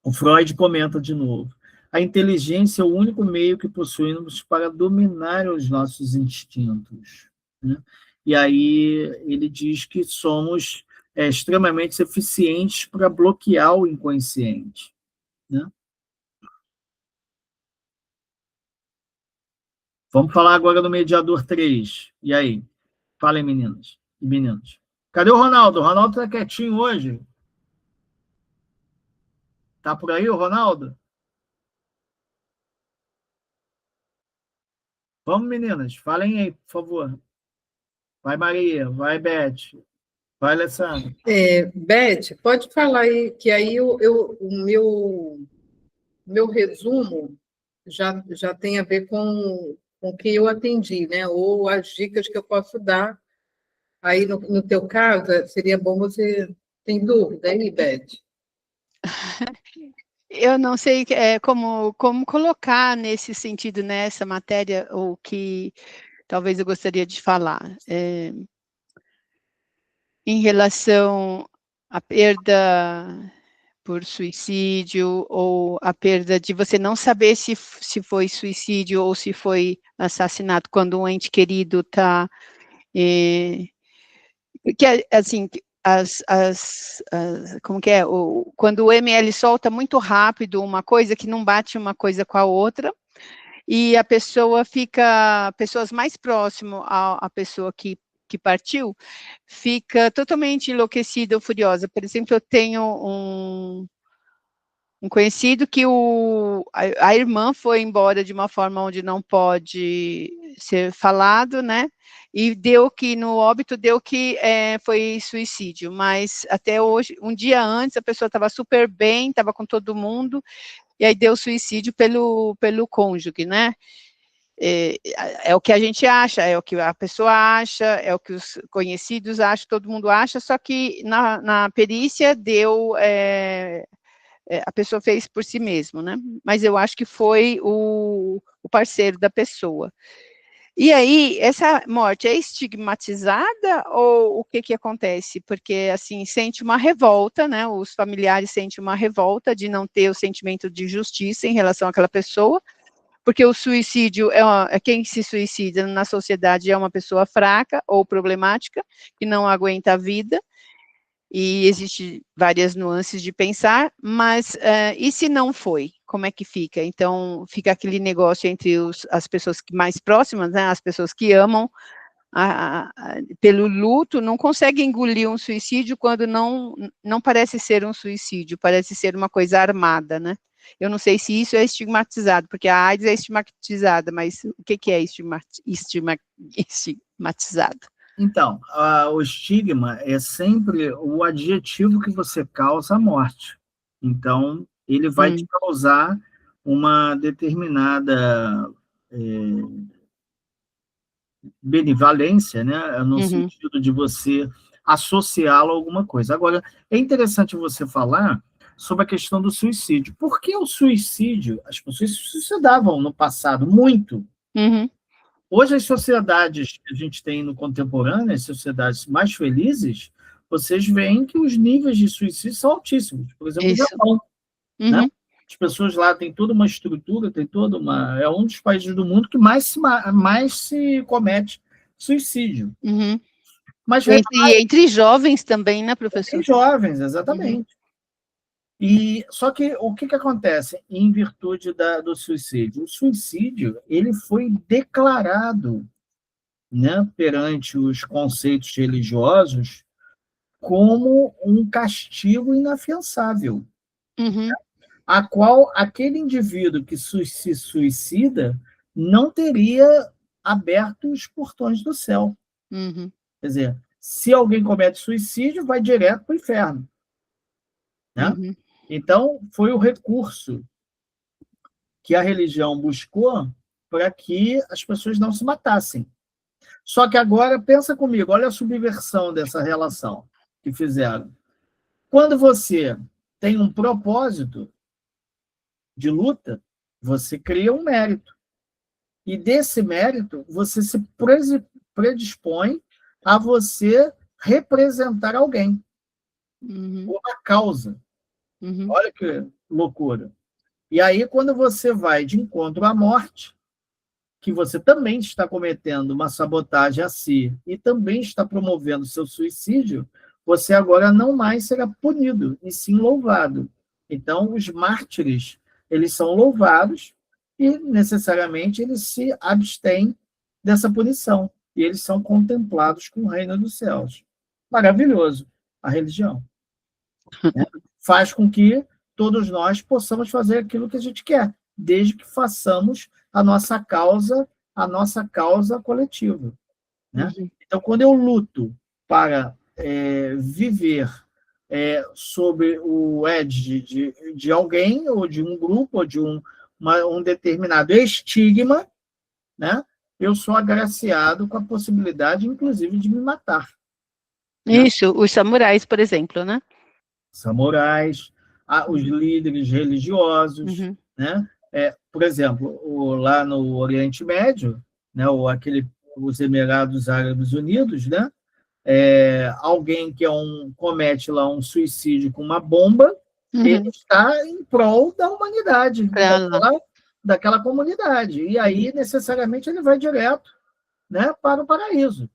O Freud comenta de novo. A inteligência é o único meio que possuímos para dominar os nossos instintos. Né? E aí ele diz que somos extremamente eficientes para bloquear o inconsciente. Né? Vamos falar agora do mediador 3. E aí? Falem, meninas e meninos. Cadê o Ronaldo? O Ronaldo está quietinho hoje. Está por aí o Ronaldo? Vamos, meninas, falem aí, por favor. Vai, Maria, vai, Beth, vai, Alessandra. Beth, pode falar aí, que aí o meu resumo já tem a ver com o que eu atendi, né? Ou as dicas que eu posso dar. Aí, no teu caso, seria bom você... Tem dúvida aí, Beth? Eu não sei como colocar nesse sentido, nessa matéria, o que talvez eu gostaria de falar. Em relação à perda por suicídio, ou a perda de você não saber se foi suicídio ou se foi assassinato, quando um ente querido está... porque, assim... como que é? Quando o ML solta muito rápido uma coisa que não bate uma coisa com a outra, e a pessoa pessoas mais próximas à pessoa que partiu, fica totalmente enlouquecida ou furiosa. Por exemplo, eu tenho um conhecido que a irmã foi embora de uma forma onde não pode ser falado, né? E deu que, no óbito, foi suicídio, mas até hoje, um dia antes, a pessoa estava super bem, estava com todo mundo, e aí deu suicídio pelo cônjuge, né? É o que a gente acha, é o que a pessoa acha, é o que os conhecidos acham, todo mundo acha, só que na perícia deu... a pessoa fez por si mesmo, né? Mas eu acho que foi o parceiro da pessoa. E aí, essa morte é estigmatizada ou o que acontece? Porque, assim, sente uma revolta, né? Os familiares sentem uma revolta de não ter o sentimento de justiça em relação àquela pessoa, porque o suicídio quem se suicida na sociedade é uma pessoa fraca ou problemática, que não aguenta a vida, e existem várias nuances de pensar, mas e se não foi? Como é que fica? Então, fica aquele negócio entre as pessoas mais próximas, né, as pessoas que amam pelo luto, não conseguem engolir um suicídio quando não parece ser um suicídio, parece ser uma coisa armada, né? Eu não sei se isso é estigmatizado, porque a AIDS é estigmatizada, mas o que é estigmatizado? Então, o estigma é sempre o adjetivo que você causa à morte. Então, ele vai te causar uma determinada benevolência, né? No sentido de você associá-lo a alguma coisa. Agora, é interessante você falar sobre a questão do suicídio. Por que o suicídio? As pessoas se suicidavam no passado muito. Hoje, as sociedades que a gente tem no contemporâneo, as sociedades mais felizes, vocês veem que os níveis de suicídio são altíssimos. Por exemplo, o Japão, né? As pessoas lá têm toda uma estrutura, tem toda uma... É um dos países do mundo que mais se comete suicídio. Mas entre jovens também, né, professor? Entre jovens, exatamente. E só que o que acontece em virtude do suicídio? O suicídio ele foi declarado, né, perante os conceitos religiosos como um castigo inafiançável, a qual aquele indivíduo que se suicida não teria aberto os portões do céu. Quer dizer, se alguém comete suicídio, vai direto para o inferno. Né? Então, foi o recurso que a religião buscou para que as pessoas não se matassem. Só que agora, pensa comigo, olha a subversão dessa relação que fizeram. Quando você tem um propósito de luta, você cria um mérito. E desse mérito, você se predispõe a você representar alguém. Uma causa. Olha que loucura. E aí, quando você vai de encontro à morte, que você também está cometendo uma sabotagem a si e também está promovendo seu suicídio, você agora não mais será punido, e sim louvado. Então, os mártires, eles são louvados e, necessariamente, eles se abstêm dessa punição. E eles são contemplados com o reino dos céus. Maravilhoso, a religião. Né? Faz com que todos nós possamos fazer aquilo que a gente quer, desde que façamos a nossa causa coletiva. Né? Então, quando eu luto para viver sob o edge de alguém, ou de um grupo, ou de um determinado estigma, né? Eu sou agraciado com a possibilidade, inclusive, de me matar. Isso, os samurais, por exemplo, né? Samurais, os líderes religiosos, né? Por exemplo, lá no Oriente Médio, né? Os Emirados Árabes Unidos, né? Alguém que comete lá um suicídio com uma bomba, ele está em prol da humanidade, daquela comunidade. E aí, necessariamente, ele vai direto, né, para o paraíso.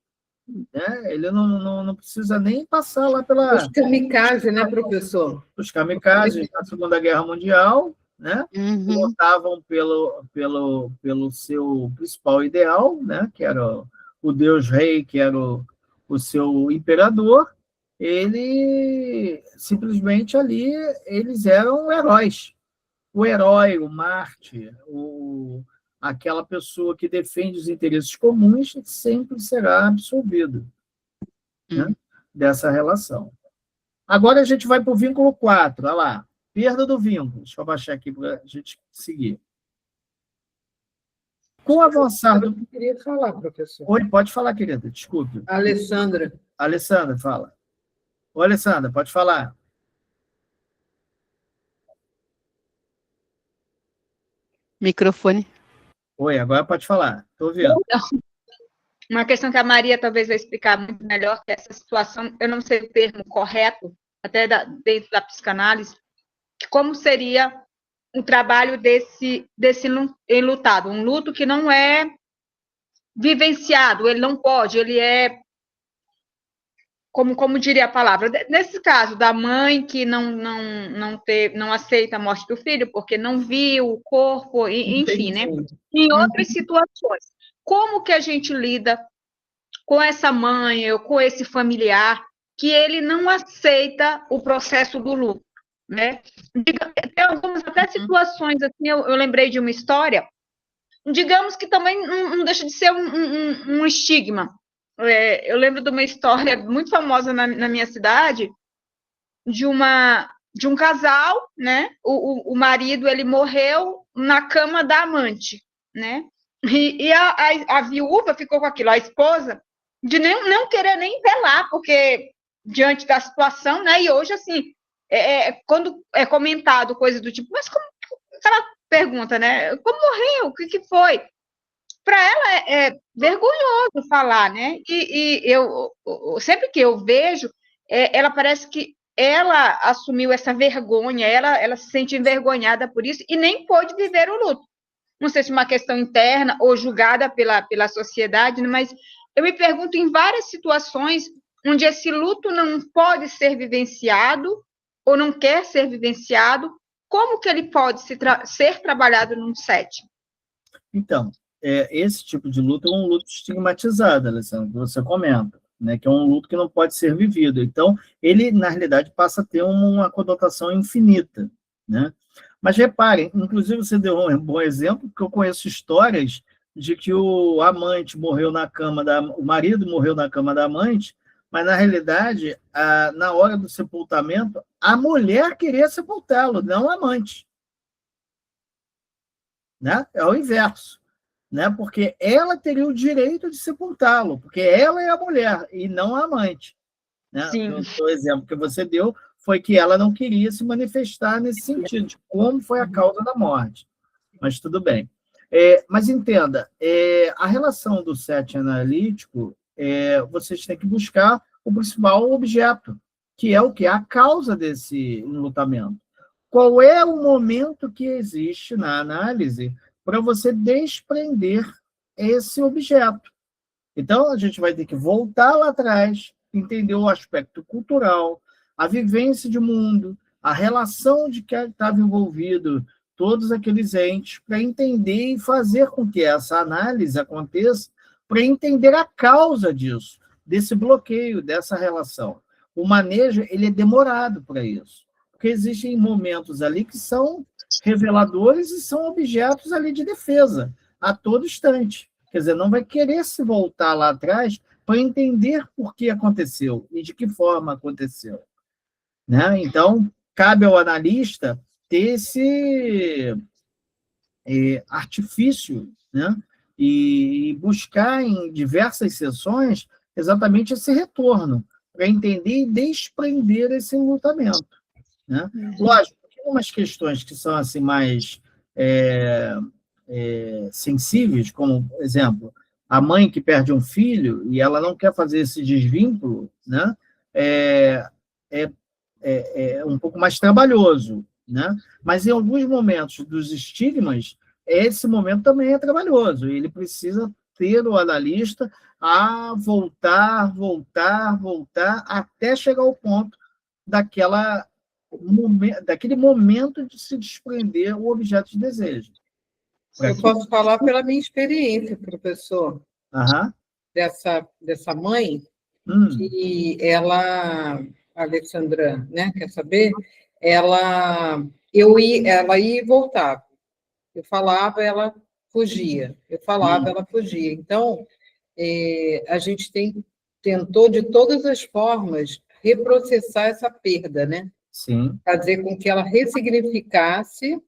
Né? Ele não precisa nem passar lá pela... Os kamikazes, né, professor? Os kamikazes na Segunda Guerra Mundial, né? Lutavam pelo seu principal ideal, né? Que era o Deus Rei, que era o seu imperador. Ele simplesmente ali, eles eram heróis. O herói, o mártir, aquela pessoa que defende os interesses comuns sempre será absolvido, né, dessa relação. Agora a gente vai para o vínculo 4, olha lá, perda do vínculo. Deixa eu abaixar aqui para a gente seguir. Com o avançar do... Eu queria falar, professor. Oi, pode falar, querida, desculpe. Alessandra, fala. Ô, Alessandra, pode falar. Microfone. Oi, agora pode falar. Estou ouvindo. Uma questão que a Maria talvez vai explicar muito melhor, que essa situação, eu não sei o termo correto, até dentro da psicanálise, como seria o trabalho desse enlutado, um luto que não é vivenciado, ele não pode, ele é, como diria a palavra, nesse caso da mãe que não aceita a morte do filho porque não viu o corpo, enfim, né? Em outras situações. Como que a gente lida com essa mãe ou com esse familiar que ele não aceita o processo do luto, né? Tem algumas até situações, assim, eu lembrei de uma história, digamos que também não deixa de ser um estigma. eu lembro de uma história muito famosa na minha cidade, de um casal, né? O marido, ele morreu na cama da amante, né? E a viúva ficou com aquilo, a esposa, de não querer nem velar, porque diante da situação, né? E hoje, assim, quando é comentado coisa do tipo, mas como aquela pergunta, né? Como morreu? O que foi? Para ela é vergonhoso falar, né? E eu sempre que eu vejo, ela parece que ela assumiu essa vergonha, ela se sente envergonhada por isso e nem pôde viver o luto. Não sei se é uma questão interna ou julgada pela sociedade, mas eu me pergunto em várias situações onde esse luto não pode ser vivenciado ou não quer ser vivenciado, como que ele pode ser trabalhado num set? Então, esse tipo de luto é um luto estigmatizado, Alessandro, que você comenta, né, que é um luto que não pode ser vivido. Então, ele, na realidade, passa a ter uma conotação infinita, né? Mas reparem, inclusive você deu um bom exemplo, porque eu conheço histórias de que o marido morreu na cama da amante, mas, na realidade, na hora do sepultamento, a mulher queria sepultá-lo, não a amante. Né? É o inverso. Né? Porque ela teria o direito de sepultá-lo, porque ela é a mulher e não a amante. Né? O exemplo que você deu foi que ela não queria se manifestar nesse sentido, de como foi a causa da morte. Mas tudo bem. Mas entenda, a relação do set analítico, vocês têm que buscar o principal objeto, que é o quê? A causa desse enlutamento. Qual é o momento que existe na análise para você desprender esse objeto? Então, a gente vai ter que voltar lá atrás, entender o aspecto cultural, a vivência de mundo, a relação de que estava envolvido todos aqueles entes, para entender e fazer com que essa análise aconteça, para entender a causa disso, desse bloqueio, dessa relação. O manejo, ele é demorado para isso, porque existem momentos ali que são reveladores e são objetos ali de defesa, a todo instante. Quer dizer, não vai querer se voltar lá atrás para entender por que aconteceu e de que forma aconteceu. Né? Então, cabe ao analista ter esse artifício, né? E buscar em diversas sessões exatamente esse retorno, para entender e desprender esse enlutamento. Né? Lógico, tem umas questões que são assim, mais sensíveis, como, por exemplo, a mãe que perde um filho e ela não quer fazer esse desvínculo, né? É um pouco mais trabalhoso, né? Mas em alguns momentos dos estigmas, esse momento também é trabalhoso. Ele precisa ter o analista a voltar, até chegar ao ponto daquele momento de se desprender o objeto de desejo. Eu posso falar pela minha experiência, professor, dessa mãe, que ela, a Alessandra, né, quer saber? Ela ia e voltava. Eu falava, ela fugia. Eu falava, ela fugia. Então, a gente tentou, de todas as formas, reprocessar essa perda, né? Sim. Fazer com que ela ressignificasse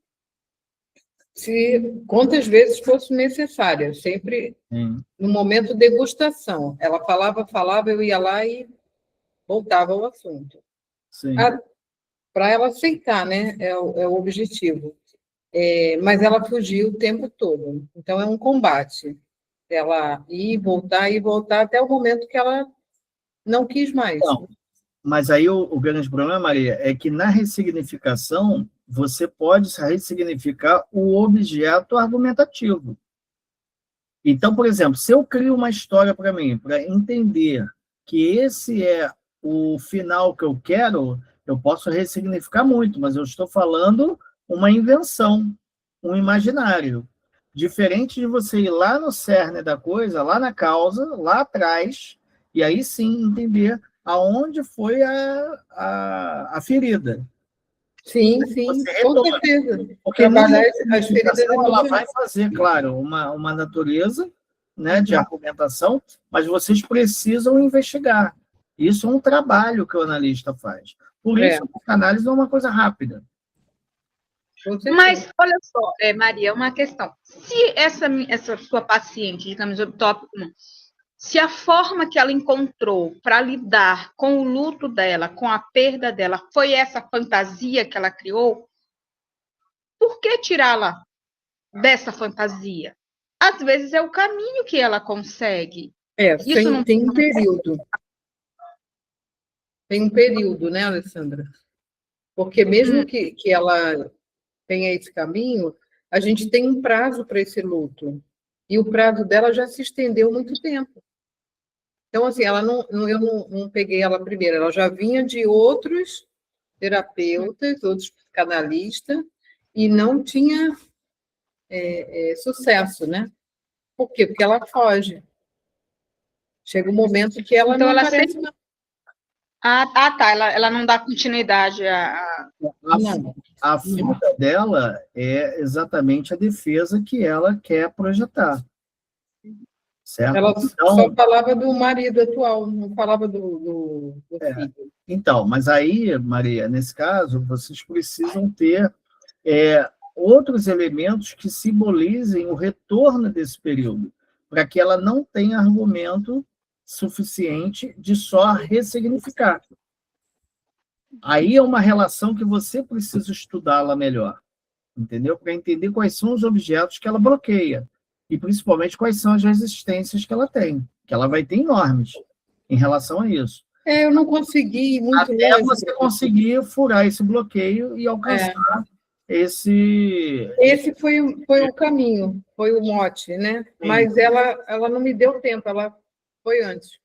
quantas vezes fosse necessária, sempre no momento de degustação. Ela falava, eu ia lá e voltava ao assunto. Para ela aceitar, né? É o objetivo. Mas ela fugiu o tempo todo. Então, é um combate. Ela ir e voltar até o momento que ela não quis mais. Não, mas aí o grande problema, Maria, é que na ressignificação você pode ressignificar o objeto argumentativo. Então, por exemplo, se eu crio uma história para mim, para entender que esse é o final que eu quero, eu posso ressignificar muito, mas eu estou falando uma invenção, um imaginário. Diferente de você ir lá no cerne da coisa, lá na causa, lá atrás, e aí sim entender aonde foi a ferida. Sim, com certeza. Porque trabalhar as feridas ela vai fazer, claro, uma natureza, né, de argumentação, mas vocês precisam investigar. Isso é um trabalho que o analista faz. Por isso, a análise é uma coisa rápida. Mas, olha só, Maria, uma questão. Se essa sua paciente, digamos, o tópico, se a forma que ela encontrou para lidar com o luto dela, com a perda dela, foi essa fantasia que ela criou, por que tirá-la dessa fantasia? Às vezes é o caminho que ela consegue. Tem um período. Tem um período, né, Alessandra? Porque mesmo que ela tenha esse caminho, a gente tem um prazo para esse luto. E o prazo dela já se estendeu muito tempo. Então, assim, eu não peguei ela primeiro, ela já vinha de outros terapeutas, outros psicanalistas, e não tinha sucesso, né? Por quê? Porque ela foge. Chega um momento que ela então, não ela aparece, sempre... não. tá, ela não dá continuidade A fuga dela é exatamente a defesa que ela quer projetar. Certo? Ela então, só falava do marido atual, não falava do filho. Então, mas aí, Maria, nesse caso, vocês precisam ter outros elementos que simbolizem o retorno desse período, para que ela não tenha argumento suficiente de só ressignificar. Aí é uma relação que você precisa estudá-la melhor, entendeu? Para entender quais são os objetos que ela bloqueia, e principalmente quais são as resistências que ela tem, que ela vai ter enormes em relação a isso. Eu não consegui ir muito até longe. Você conseguir furar esse bloqueio e alcançar esse... Esse foi o caminho, foi o mote, né? Sim. Mas ela não me deu tempo, ela foi antes.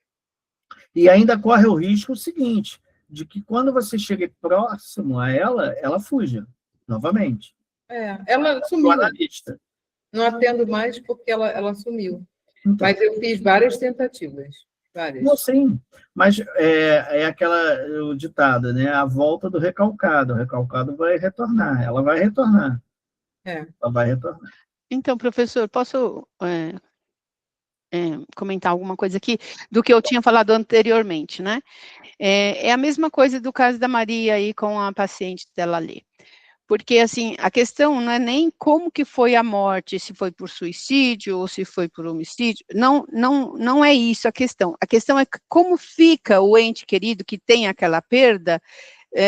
E ainda corre o risco seguinte, de que quando você chega próximo a ela, ela fuja, novamente. Ela sumiu. Não atendo mais porque ela sumiu. Então, mas eu fiz várias tentativas. Várias. Não, sim, mas é aquela ditado, né? A volta do recalcado. O recalcado vai retornar, ela vai retornar. Ela vai retornar. Então, professor, posso comentar alguma coisa aqui do que eu tinha falado anteriormente, né? É a mesma coisa do caso da Maria aí com a paciente dela ali. Porque, assim, a questão não é nem como que foi a morte, se foi por suicídio ou se foi por homicídio, não é isso a questão. A questão é como fica o ente querido que tem aquela perda,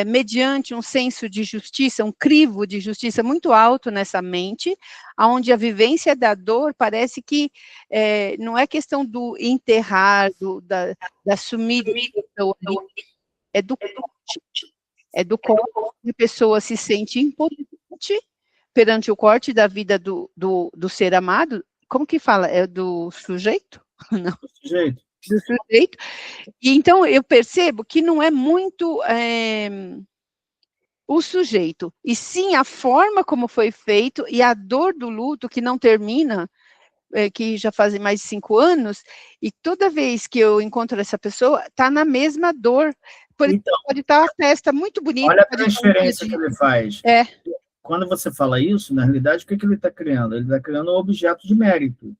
mediante um senso de justiça, um crivo de justiça muito alto nessa mente, onde a vivência da dor parece que não é questão do enterrar, da sumida, é do corte. É do corte que a pessoa se sente impotente perante o corte da vida do ser amado. Como que fala? É do sujeito? Não. Do sujeito. Do sujeito. E então eu percebo que não é muito o sujeito, e sim a forma como foi feito e a dor do luto que não termina, que já fazem mais de 5 anos, e toda vez que eu encontro essa pessoa, está na mesma dor. Então, pode estar a festa muito bonita. Olha a transferência que ele faz. Quando você fala isso, na realidade, o que ele está criando? Ele está criando um objeto de mérito.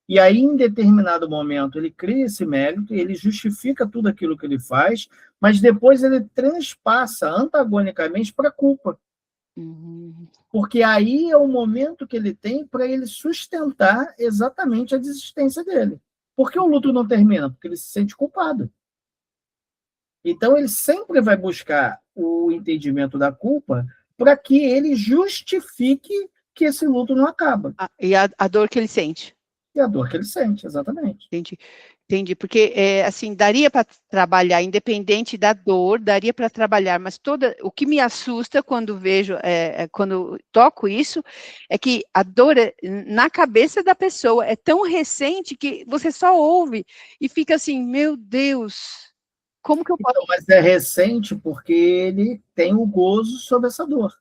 E aí, em determinado momento, ele cria esse mérito, ele justifica tudo aquilo que ele faz, mas depois ele transpassa antagonicamente para a culpa. Porque aí é o momento que ele tem para ele sustentar exatamente a desistência dele. Por que o luto não termina? Porque ele se sente culpado. Então, ele sempre vai buscar o entendimento da culpa para que ele justifique que esse luto não acaba. E a dor que ele sente. E a dor que ele sente, exatamente. Entendi, porque, assim, daria para trabalhar, independente da dor, daria para trabalhar, mas o que me assusta quando vejo, quando toco isso, é que a dor na cabeça da pessoa é tão recente que você só ouve e fica assim, meu Deus, como que eu posso... Então, mas é recente porque ele tem o gozo sobre essa dor.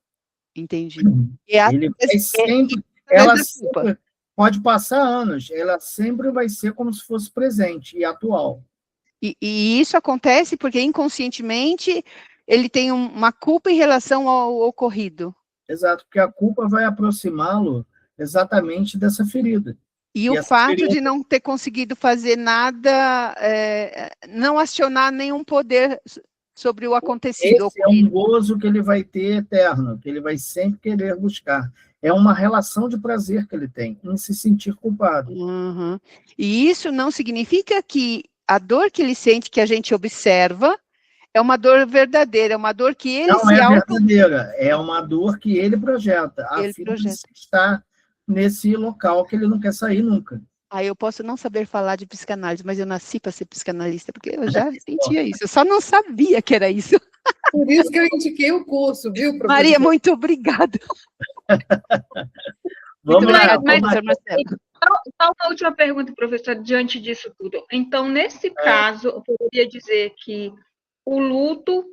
Entendi. Ele vai sempre... Ela sempre... Pode passar anos, ela sempre vai ser como se fosse presente e atual. E isso acontece porque inconscientemente ele tem uma culpa em relação ao ocorrido. Exato, porque a culpa vai aproximá-lo exatamente dessa ferida. E o essa fato experiência- de não ter conseguido fazer nada, não acionar nenhum poder sobre o acontecido, Esse é um gozo que ele vai ter eterno, que ele vai sempre querer buscar. É uma relação de prazer que ele tem, em se sentir culpado. Uhum. E isso não significa que a dor que ele sente, que a gente observa, é uma dor verdadeira, é uma dor que ele Não se é verdadeira, é uma dor que ele projeta, a Ele fim de projeta. estar nesse local que ele não quer sair nunca. Aí eu posso não saber falar de psicanálise, mas eu nasci para ser psicanalista, porque eu já sentia isso, eu só não sabia que era isso. Por isso que eu indiquei o curso, viu, professor? Maria, muito obrigada. Vamos lá, Obrigada, mas- professor Marcelo. Só uma última pergunta, professor, diante disso tudo. Então, nesse caso, eu poderia dizer que o luto,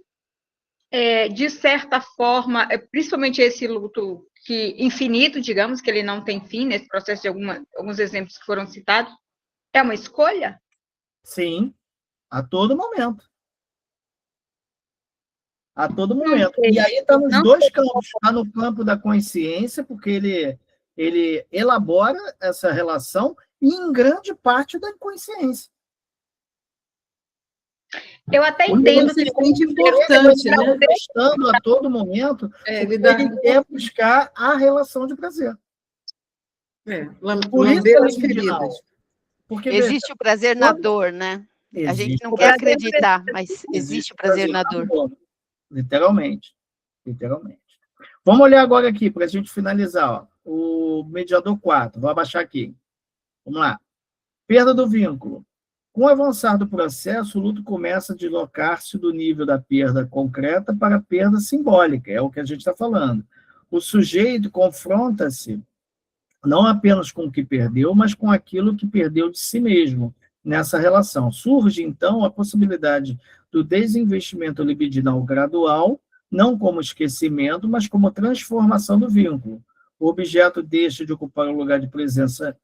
de certa forma, principalmente esse luto infinito, digamos, que ele não tem fim, nesse processo de alguns exemplos que foram citados, é uma escolha? sim, a todo momento. A todo momento. E aí está nos Não dois campos. Está no campo da consciência, porque ele elabora essa relação, e em grande parte da inconsciência. Eu até O entendo Isso que é muito importante, ele vai né? estar gostando a todo momento, Ele porque ele quer buscar a relação de prazer. Por isso lamber ela é as original. feridas. Porque, Existe o prazer na quando- dor, né? A gente existe não o quer prazer, acreditar, mas existe o prazer na dor. Literalmente. Literalmente. Vamos olhar agora aqui, para a gente finalizar. Ó. O mediador 4. Vou abaixar aqui. Vamos lá. Perda do vínculo. Com o avançar do processo, o luto começa a deslocar-se do nível da perda concreta para a perda simbólica, é o que a gente está falando. O sujeito confronta-se não apenas com o que perdeu, mas com aquilo que perdeu de si mesmo nessa relação. Surge, então, a possibilidade do desinvestimento libidinal gradual, não como esquecimento, mas como transformação do vínculo. O objeto deixa de ocupar o lugar de presença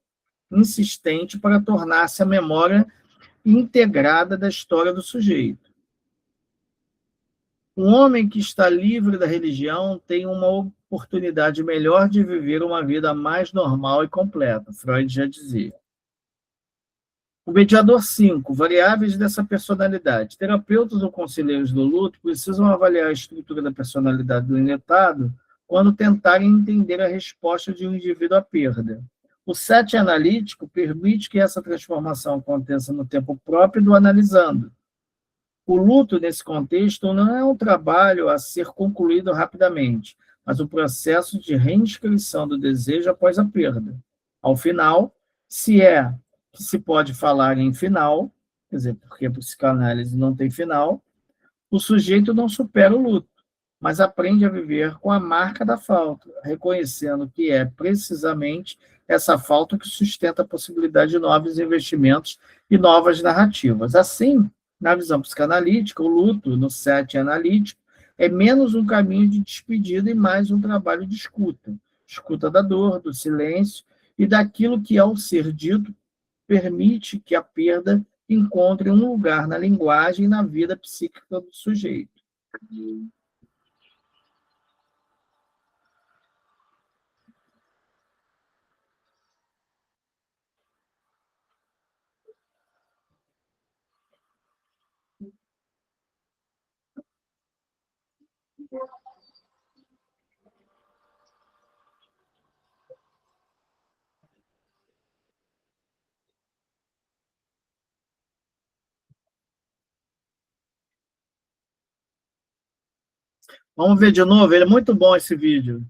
insistente para tornar-se a memória integrada da história do sujeito. Um homem que está livre da religião tem uma oportunidade melhor de viver uma vida mais normal e completa, Freud já dizia. O mediador 5, variáveis dessa personalidade. Terapeutas ou conselheiros do luto precisam avaliar a estrutura da personalidade do enletado quando tentarem entender a resposta de um indivíduo à perda. O 7 analítico permite que essa transformação aconteça no tempo próprio do analisando. O luto, nesse contexto, não é um trabalho a ser concluído rapidamente, mas um processo de reinscrição do desejo após a perda. Ao final, se é que se pode falar em final, quer dizer, porque a psicanálise não tem final, o sujeito não supera o luto, mas aprende a viver com a marca da falta, reconhecendo que é precisamente essa falta que sustenta a possibilidade de novos investimentos e novas narrativas. Assim, na visão psicanalítica, o luto, no 7 analítico, é menos um caminho de despedida e mais um trabalho de escuta. Escuta da dor, do silêncio e daquilo que, ao ser dito, permite que a perda encontre um lugar na linguagem e na vida psíquica do sujeito. Vamos ver de novo, ele é muito bom esse vídeo.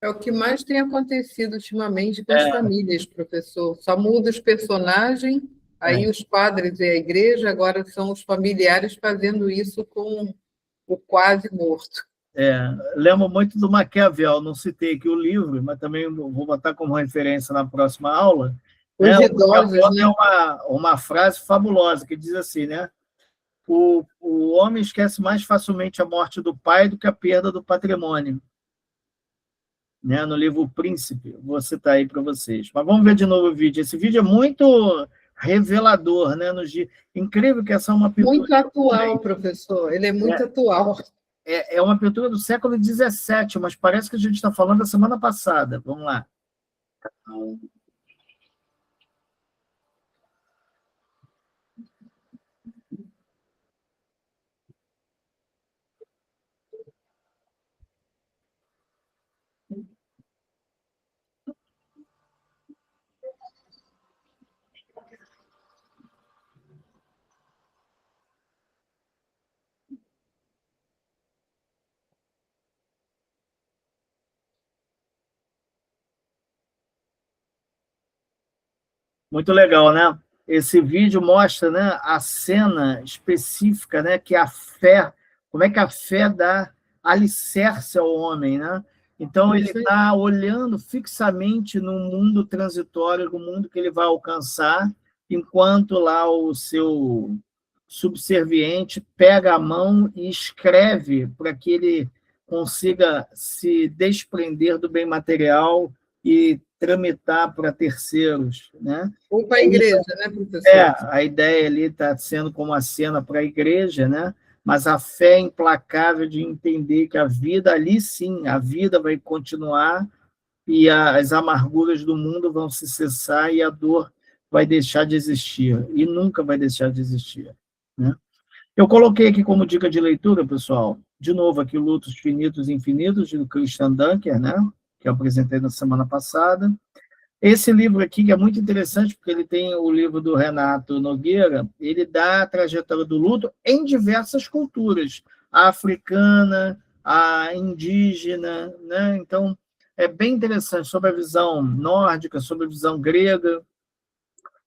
É o que mais tem acontecido ultimamente com as famílias, professor. Só muda os personagens, aí os padres e a igreja, agora são os familiares fazendo isso com o quase morto. Lembro muito do Maquiavel, não citei aqui o livro, mas também vou botar como referência na próxima aula. Os idosos, né? Uma frase fabulosa que diz assim, né? O homem esquece mais facilmente a morte do pai do que a perda do patrimônio. Né? No livro O Príncipe, vou citar aí para vocês. Mas vamos ver de novo o vídeo. Esse vídeo é muito revelador, né? Incrível que essa é uma pintura... Muito atual, professor. Ele é muito atual. É uma pintura do século XVII, mas parece que a gente está falando da semana passada. Vamos lá. Muito legal, né? Esse vídeo mostra, né, a cena específica, né, que a fé, como é que a fé dá alicerce ao homem, né? Então ele Isso aí. está olhando fixamente no mundo transitório, no mundo que ele vai alcançar, enquanto lá o seu subserviente pega a mão e escreve para que ele consiga se desprender do bem material e tramitar para terceiros, né? Ou para a igreja, né, É, professor? a ideia ali está sendo como a cena para a igreja, né? Mas a fé implacável de entender que a vida ali sim, a vida vai continuar e as amarguras do mundo vão se cessar e a dor vai deixar de existir e nunca vai deixar de existir, né? Eu coloquei aqui como dica de leitura, pessoal, de novo aqui Lutos Finitos e Infinitos, do Christian Dunker, né? Que eu apresentei na semana passada. Esse livro aqui, que é muito interessante, porque ele tem o livro do Renato Nogueira, ele dá a trajetória do luto em diversas culturas, a africana, a indígena, né? Então, é bem interessante sobre a visão nórdica, sobre a visão grega.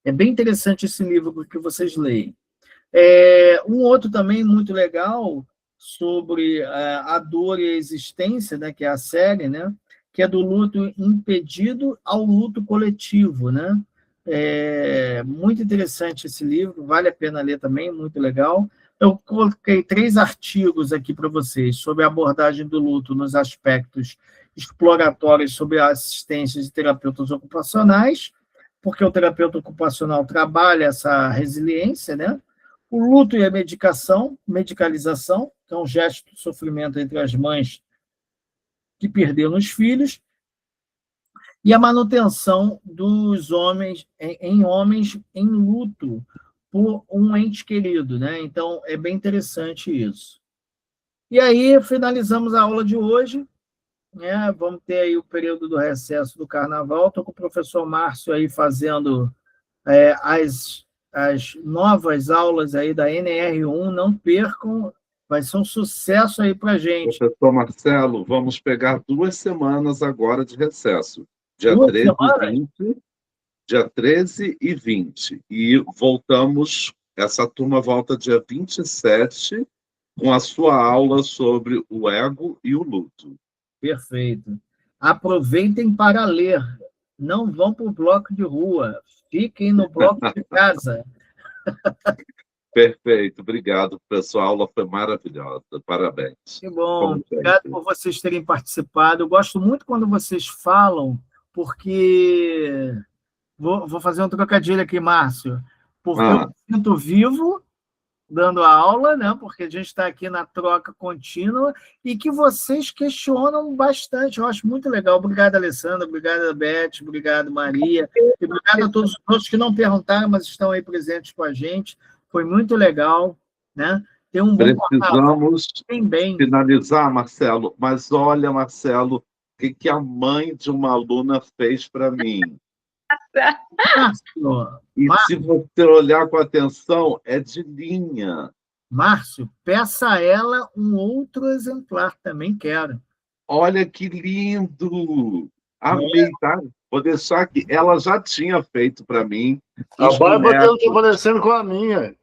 É bem interessante esse livro que vocês leem. Um outro também muito legal sobre a dor e a existência, né, que é a série, né, que é do luto impedido ao luto coletivo, né? Muito interessante esse livro, vale a pena ler também, muito legal. Eu coloquei 3 artigos aqui para vocês sobre a abordagem do luto nos aspectos exploratórios sobre a assistência de terapeutas ocupacionais, porque o terapeuta ocupacional trabalha essa resiliência, né? O luto e a medicação, medicalização, que é um gesto de sofrimento entre as mães que perderam os filhos, e a manutenção dos homens em homens em luto por um ente querido, né? Então é bem interessante isso. E aí finalizamos a aula de hoje, né? Vamos ter aí o período do recesso do Carnaval. Estou com o professor Márcio aí fazendo as novas aulas aí da NR1, não percam, vai ser um sucesso aí para a gente. Professor Marcelo, vamos pegar 2 semanas agora de recesso. Dia 2 13 e semanas? 20, dia 13 e 20. E voltamos, essa turma volta dia 27 com a sua aula sobre o ego e o luto. Perfeito. Aproveitem para ler, não vão para o bloco de rua, fiquem no bloco de casa. Perfeito, obrigado, pessoal. A aula foi maravilhosa. Parabéns. Que bom, Como obrigado sempre. por vocês terem participado. Eu gosto muito quando vocês falam, porque vou fazer um trocadilho aqui, Márcio, porque eu Ah, me sinto vivo dando aula, né? Porque a gente está aqui na troca contínua e que vocês questionam bastante. Eu acho muito legal. Obrigado, Alessandra. Obrigado, Beth. Obrigado, Maria. E obrigado a todos os outros que não perguntaram, mas estão aí presentes com a gente. Foi muito legal, né? Ter um bom carnaval. precisamos Bem. finalizar, Marcelo, mas olha, Marcelo, o que a mãe de uma aluna fez para mim. Márcio, E se você olhar com atenção, é de linha. Márcio, peça a ela um outro exemplar. Também quero. Olha que lindo! Amei, tá? Vou deixar aqui. Ela já tinha feito para mim A os Bárbara bonecos, está parecendo com a minha.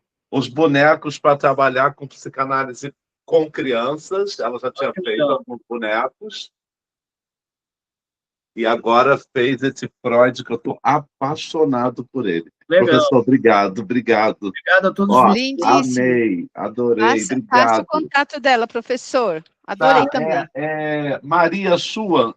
para trabalhar com psicanálise com crianças. Ela já tinha feito alguns bonecos. E agora fez esse Freud, que eu estou apaixonado por ele. Legal. Professor, obrigado. Obrigado a todos. Lindíssimo. Amei, adorei, Passa o obrigado. contato dela, professor. Adorei Tá, também. Maria Sua,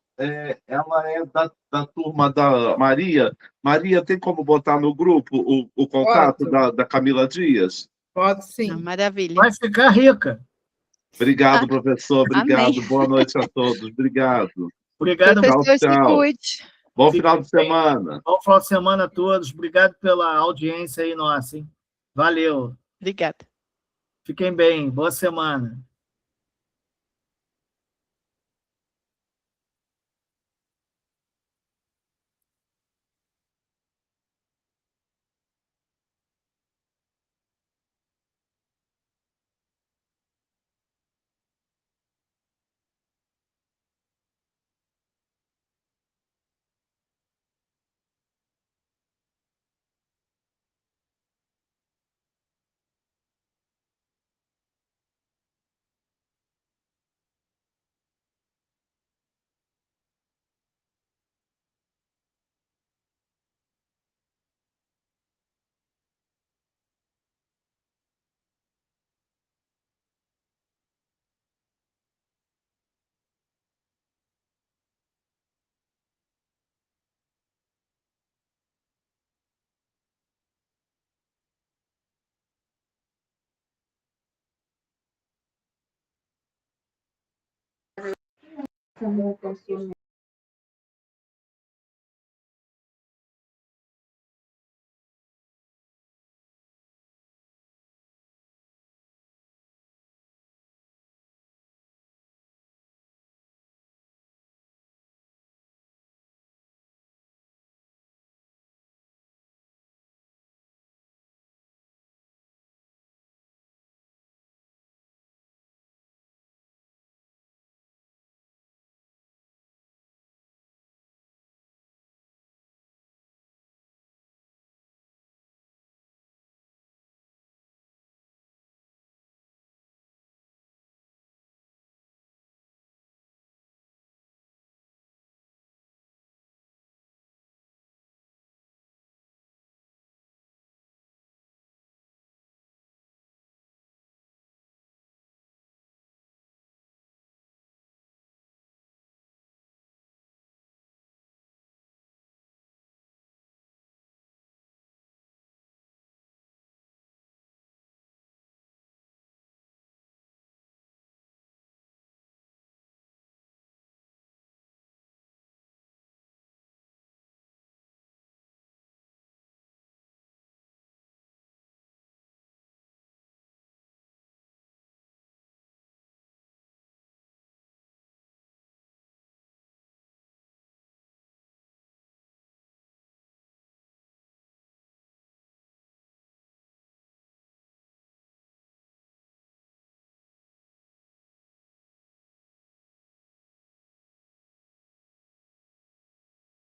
ela é da turma da Maria. Maria, tem como botar no grupo o contato da Camila Dias? Pode sim. Maravilha. Vai ficar rica. Obrigado, professor. Obrigado. Amém. Boa noite a todos. Obrigado. Obrigado. Professor, se Tchau. cuide. Bom final de semana. Bom final de semana a todos. Obrigado pela audiência aí nossa, hein? Valeu. Obrigada. Fiquem bem. Boa semana. como eu posso